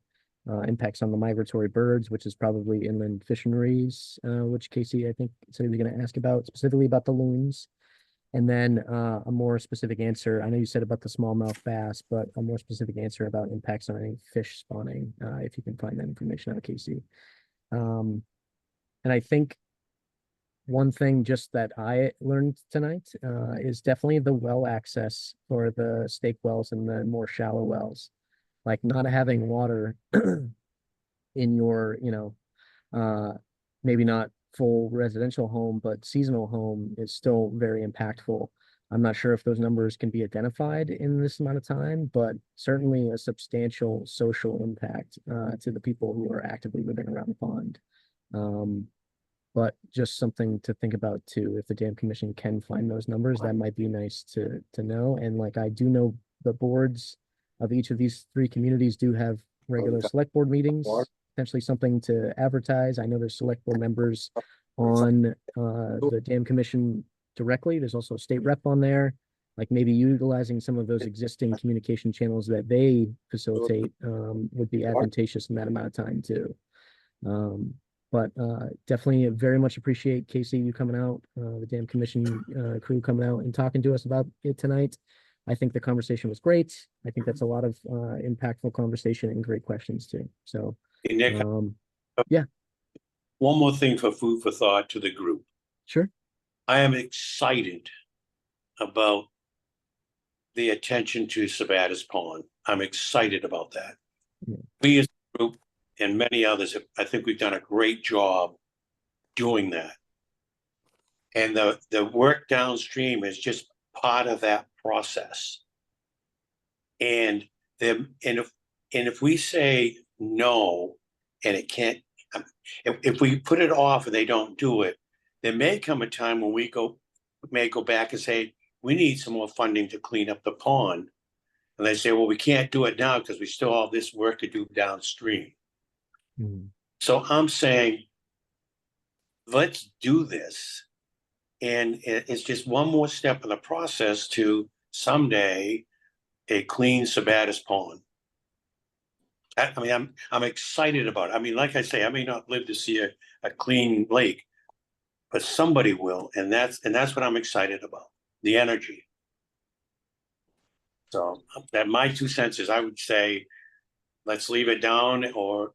impacts on the migratory birds, which is probably inland fisheries, which Casey, I think, said he was going to ask about, specifically about the loons. And then a more specific answer. I know you said about the smallmouth bass, but a more specific answer about impacts on any fish spawning, if you can find that information out, Casey. And I think one thing just that I learned tonight is definitely the well access for the stake wells and the more shallow wells. Like not having water in your, maybe not full residential home, but seasonal home is still very impactful. I'm not sure if those numbers can be identified in this amount of time, but certainly a substantial social impact to the people who are actively living around the pond. But just something to think about too. If the Dam Commission can find those numbers, that might be nice to know. And like I do know the boards of each of these 3 communities do have regular select board meetings, potentially something to advertise. I know there's select board members on the Dam Commission directly. There's also a state rep on there. Like maybe utilizing some of those existing communication channels that they facilitate would be advantageous in that amount of time too. But definitely very much appreciate Casey, you coming out, the Dam Commission crew coming out and talking to us about it tonight. I think the conversation was great. I think that's a lot of impactful conversation and great questions too. So, Hey, Nick, yeah. One more thing for food for thought to the group. Sure. I am excited about the attention to Sabattus Pond. I'm excited about that. Yeah. We as a group and many others, I think we've done a great job doing that. And the work downstream is just part of that process. And if we say no, and it can't, if we put it off and they don't do it, there may come a time when we may go back and say, we need some more funding to clean up the pond. And they say, well, we can't do it now because we still have this work to do downstream. Mm-hmm. So I'm saying, let's do this. And it's just one more step in the process to someday a clean Sabattus Pond. I mean, I'm excited about it. I mean, like I say, I may not live to see a clean lake, but somebody will, and that's what I'm excited about, the energy. So that my 2 cents is, I would say, let's leave it down,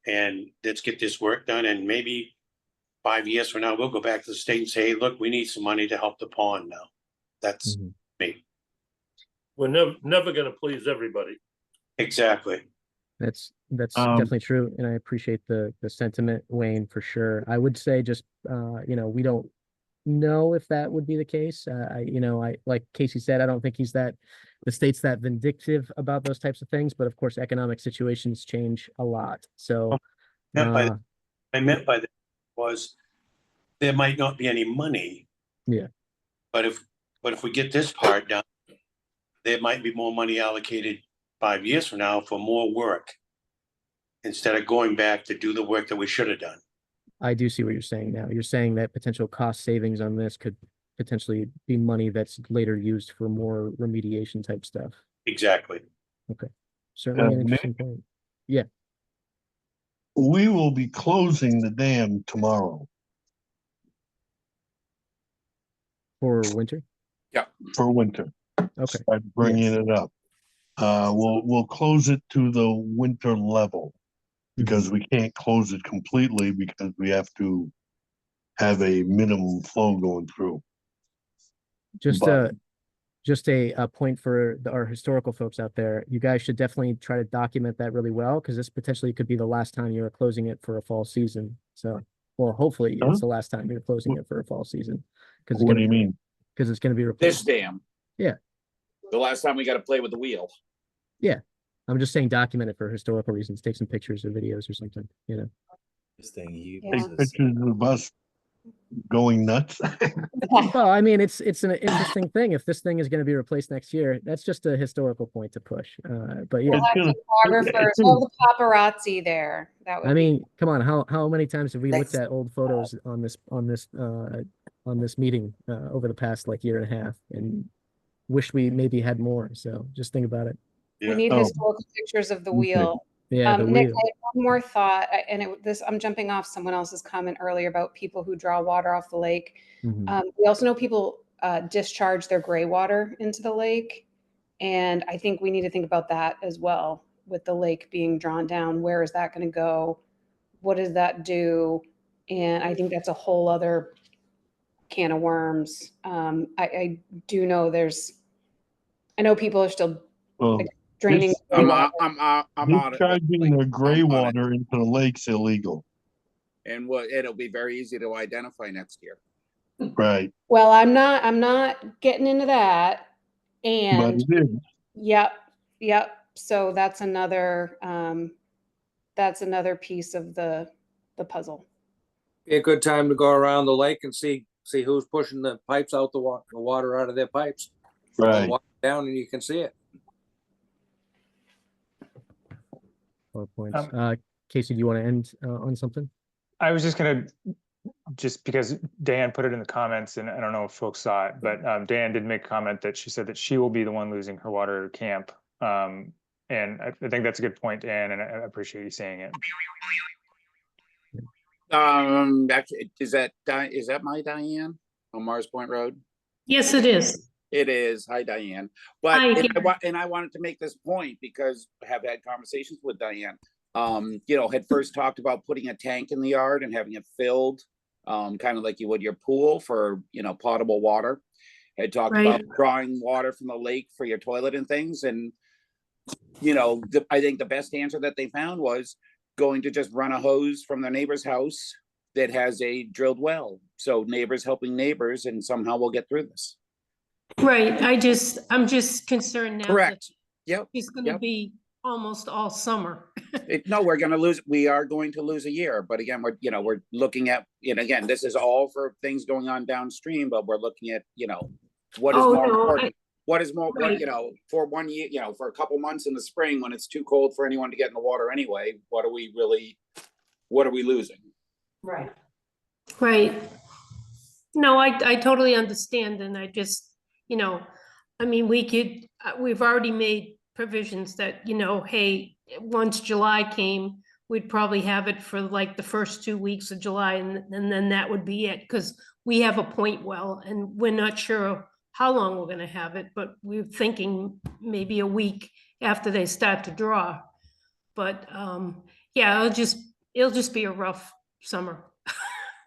and let's get this work done, and maybe 5 years from now, we'll go back to the state and say, hey, look, we need some money to help the pond now. That's me. We're never gonna please everybody. Exactly. That's definitely true, and I appreciate the sentiment, Wayne, for sure. I would say just you know, we don't know if that would be the case. I like Casey said, I don't think the state's that vindictive about those types of things, but of course, economic situations change a lot. So I meant by that was there might not be any money. Yeah. But if we get this part done, there might be more money allocated 5 years from now for more work, instead of going back to do the work that we should have done. I do see what you're saying now. You're saying that potential cost savings on this could potentially be money that's later used for more remediation type stuff. Exactly. Okay. Certainly an interesting Nick? point. Yeah. We will be closing the dam tomorrow For winter? for winter. Okay. Start bringing it up. We'll close it to the winter level, because we can't close it completely because we have to have a minimum flow going through. Just But- a point for our historical folks out there. You guys should definitely try to document that really well, because this potentially could be the last time you're closing it for a fall season. So, well, hopefully it's the last time you're closing it for a fall season. What do you mean? Because it's going to be This replaced. dam. Yeah. The last time we got to play with the wheel. Yeah. I'm just saying document it for historical reasons. Take some pictures or videos or something, you know. This thing you Take pictures of us going nuts. Well, I mean, it's an interesting thing. If this thing is going to be replaced next year, that's just a historical point to push. But yeah, Photographers, all the paparazzi there. That would I mean, come on, how many times have we looked at old photos on this meeting over the past like year and a half, and wish we maybe had more. So just think about it. we need historical pictures of the wheel. Yeah, the Nick, wheel. I had one more thought, I'm jumping off someone else's comment earlier about people who draw water off the lake. We also know people discharge their gray water into the lake, and I think we need to think about that as well. With the lake being drawn down, where is that going to go? What does that do? And I think that's a whole other can of worms. I do know I know people are still draining. I'm on it. Discharging the gray water into the lake's illegal. And it'll be very easy to identify next year. Right. Well, I'm not getting into that. And But it is. Yep. So that's another piece of the puzzle. Be a good time to go around the lake and see who's pushing the pipes out, the water out of their pipes. Right. Walk down and you can see it. 4 points. Casey, do you want to end on something? I was just because Dan put it in the comments, and I don't know if folks saw it, but Dan did make a comment that she said that she will be the one losing her water at camp. And I think that's a good point, Dan, and I appreciate you saying it. Actually, is that my Diane on Mars Point Road? Yes, it is. It is. Hi, Diane. But I wanted to make this point because I have had conversations with Diane. Had first talked about putting a tank in the yard and having it filled, kind of like you would your pool for, potable water. Had talked about drawing water from the lake for your toilet and things. And, I think the best answer that they found was going to just run a hose from their neighbor's house that has a drilled well. So neighbors helping neighbors, and somehow we'll get through this. Right. I'm just concerned now. Correct. Yep. It's going to be almost all summer. No, we are going to lose a year, but again, we're looking at, again, this is all for things going on downstream, but we're looking at, what is more important. What is more, for 1 year, for a couple months in the spring when it's too cold for anyone to get in the water anyway, what are we losing? Right. Right. No, I totally understand. And I just, we've already made provisions that, you know, hey, once July came, we'd probably have it for like the first 2 weeks of July, and then that would be it, because we have a point well, and we're not sure how long we're gonna have it, but we're thinking maybe a week after they start to draw. But yeah, it'll just be a rough summer.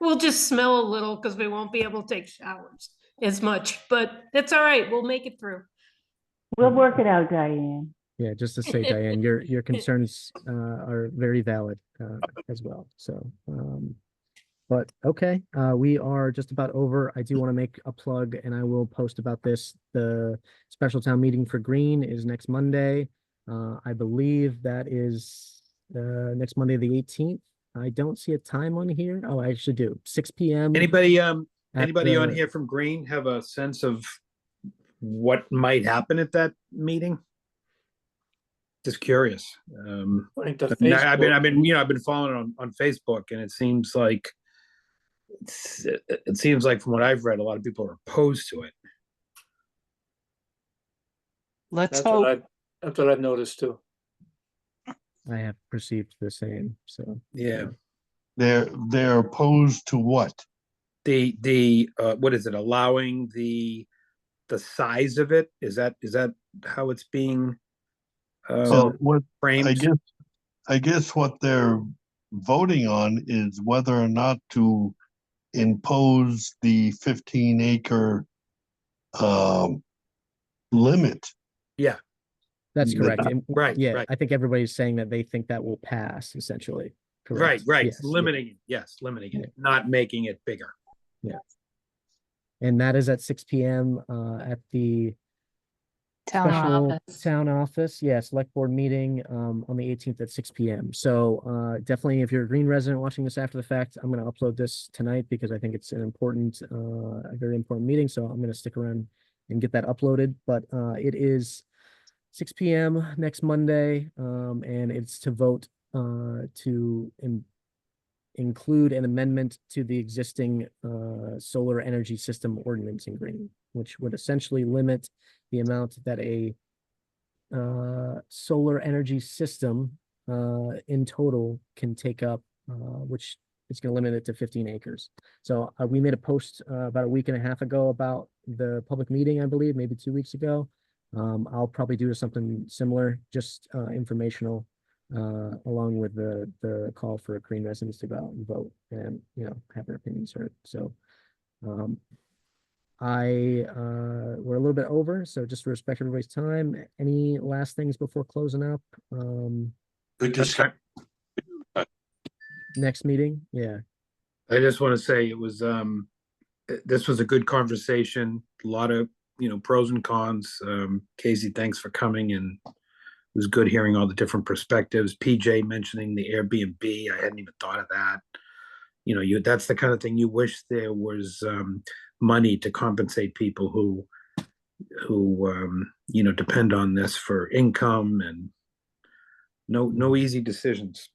We'll just smell a little because we won't be able to take showers as much, but it's all right. We'll make it through. We'll work it out, Diane. Yeah, just to say, Diane, your concerns are very valid as well. So, but okay, we are just about over. I do want to make a plug, and I will post about this. The special town meeting for Green is next Monday. I believe that is next Monday, the 18th. I don't see a time on here. Oh, I actually do. 6 p.m. Anybody at on the- here from Green have a sense of what might happen at that meeting? Just curious. According to I've been, Facebook. I've been following it on Facebook, and it seems like from what I've read, a lot of people are opposed to it. Let's That's hope. that's what I've noticed too. I have perceived the same. So Yeah. They're opposed to what? The what is it? Allowing the size of it? Is that how it's being So what framed? I guess what they're voting on is whether or not to impose the 15-acre limit. Yeah, that's correct. And- Right, Yeah, right. I think everybody's saying that they think that will pass, essentially. Correct. Right. Yes, Limiting it. Yes, limiting it, not making it bigger. Yeah. And that is at 6 p.m. At the special town office. Yeah, select board meeting on the 18th at 6 p.m. So definitely, if you're a Green resident watching this after the fact, I'm going to upload this tonight because I think it's an important, a very important meeting. So I'm going to stick around and get that uploaded. But it is 6 p.m. next Monday, and it's to vote to include an amendment to the existing solar energy system ordinance in Green, which would essentially limit the amount that a solar energy system in total can take up, which is going to limit it to 15 acres. So we made a post about a week and a half ago about the public meeting, I believe, maybe 2 weeks ago. I'll probably do something similar, just informational, along with the call for Green residents to go out and vote and, you know, have their opinions heard. So we're a little bit over, so just to respect everybody's time, any last things before closing up? Good discussion. Next meeting, yeah. I just want to say it was this was a good conversation, a lot of pros and cons. Casey, thanks for coming, and it was good hearing all the different perspectives. PJ mentioning the Airbnb, I hadn't even thought of that. That's the kind of thing you wish there was money to compensate people who depend on this for income, and no easy decisions.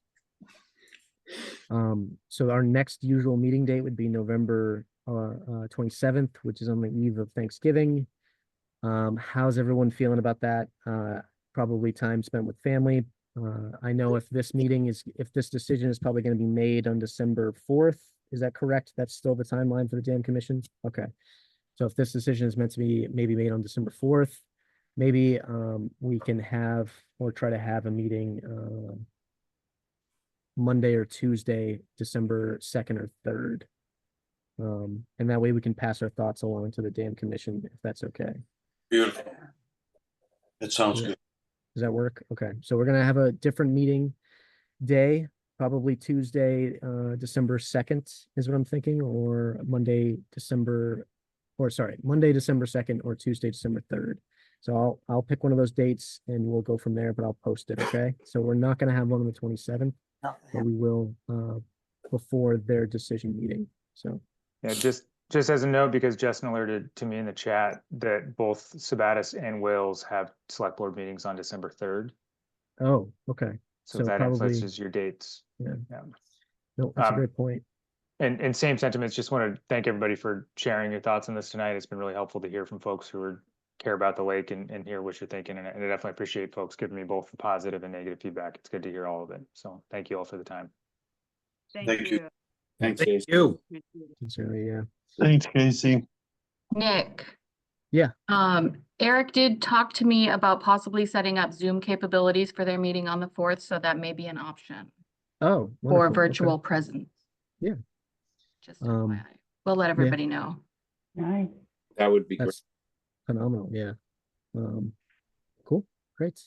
So our next usual meeting date would be November 27th, which is on the eve of Thanksgiving. How's everyone feeling about that? Probably time spent with family. I know if this decision is probably going to be made on December 4th, is that correct? That's still the timeline for the Dam Commission? Okay. So if this decision is meant to be maybe made on December 4th, maybe we can have or try to have a meeting Monday or Tuesday, December 2nd or 3rd. And that way we can pass our thoughts along to the Dam Commission, if that's okay. Beautiful. That sounds good. Does that work? Okay, so we're gonna have a different meeting day, probably Tuesday, December 2nd is what I'm thinking, or Monday, December 2nd or Tuesday, December 3rd. So I'll pick one of those dates and we'll go from there, but I'll post it, okay? So we're not gonna have one on the 27th, but we will before their decision meeting, so. Yeah, just as a note, because Justin alerted to me in the chat that both Sabattus and Wales have select board meetings on December 3rd. Oh, okay. So that probably influences your dates. Yeah. No, that's a great point. And same sentiments, just want to thank everybody for sharing your thoughts on this tonight. It's been really helpful to hear from folks who are care about the lake and hear what you're thinking. And I definitely appreciate folks giving me both the positive and negative feedback. It's good to hear all of it. So thank you all for the time. Thank you. Thanks, Thank Casey. you. Yeah. Thanks, Casey. Nick. Yeah. Eric did talk to me about possibly setting up Zoom capabilities for their meeting on the 4th, so that may be an option Oh, for wonderful. virtual Okay. presence. Yeah. Just FYI. We'll let everybody know. Nice. That would be great. That's phenomenal. Yeah. Cool. Great.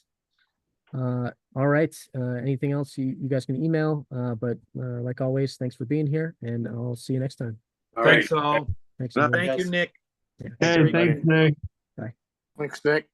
All right. Anything else you guys can email, but like always, thanks for being here, and I'll see you next time. All right. Thanks all. Thanks. Good night, everyone. Thank you, guys. Nick. Yeah. Hey, thanks, Nick. Bye. Thanks, Nick.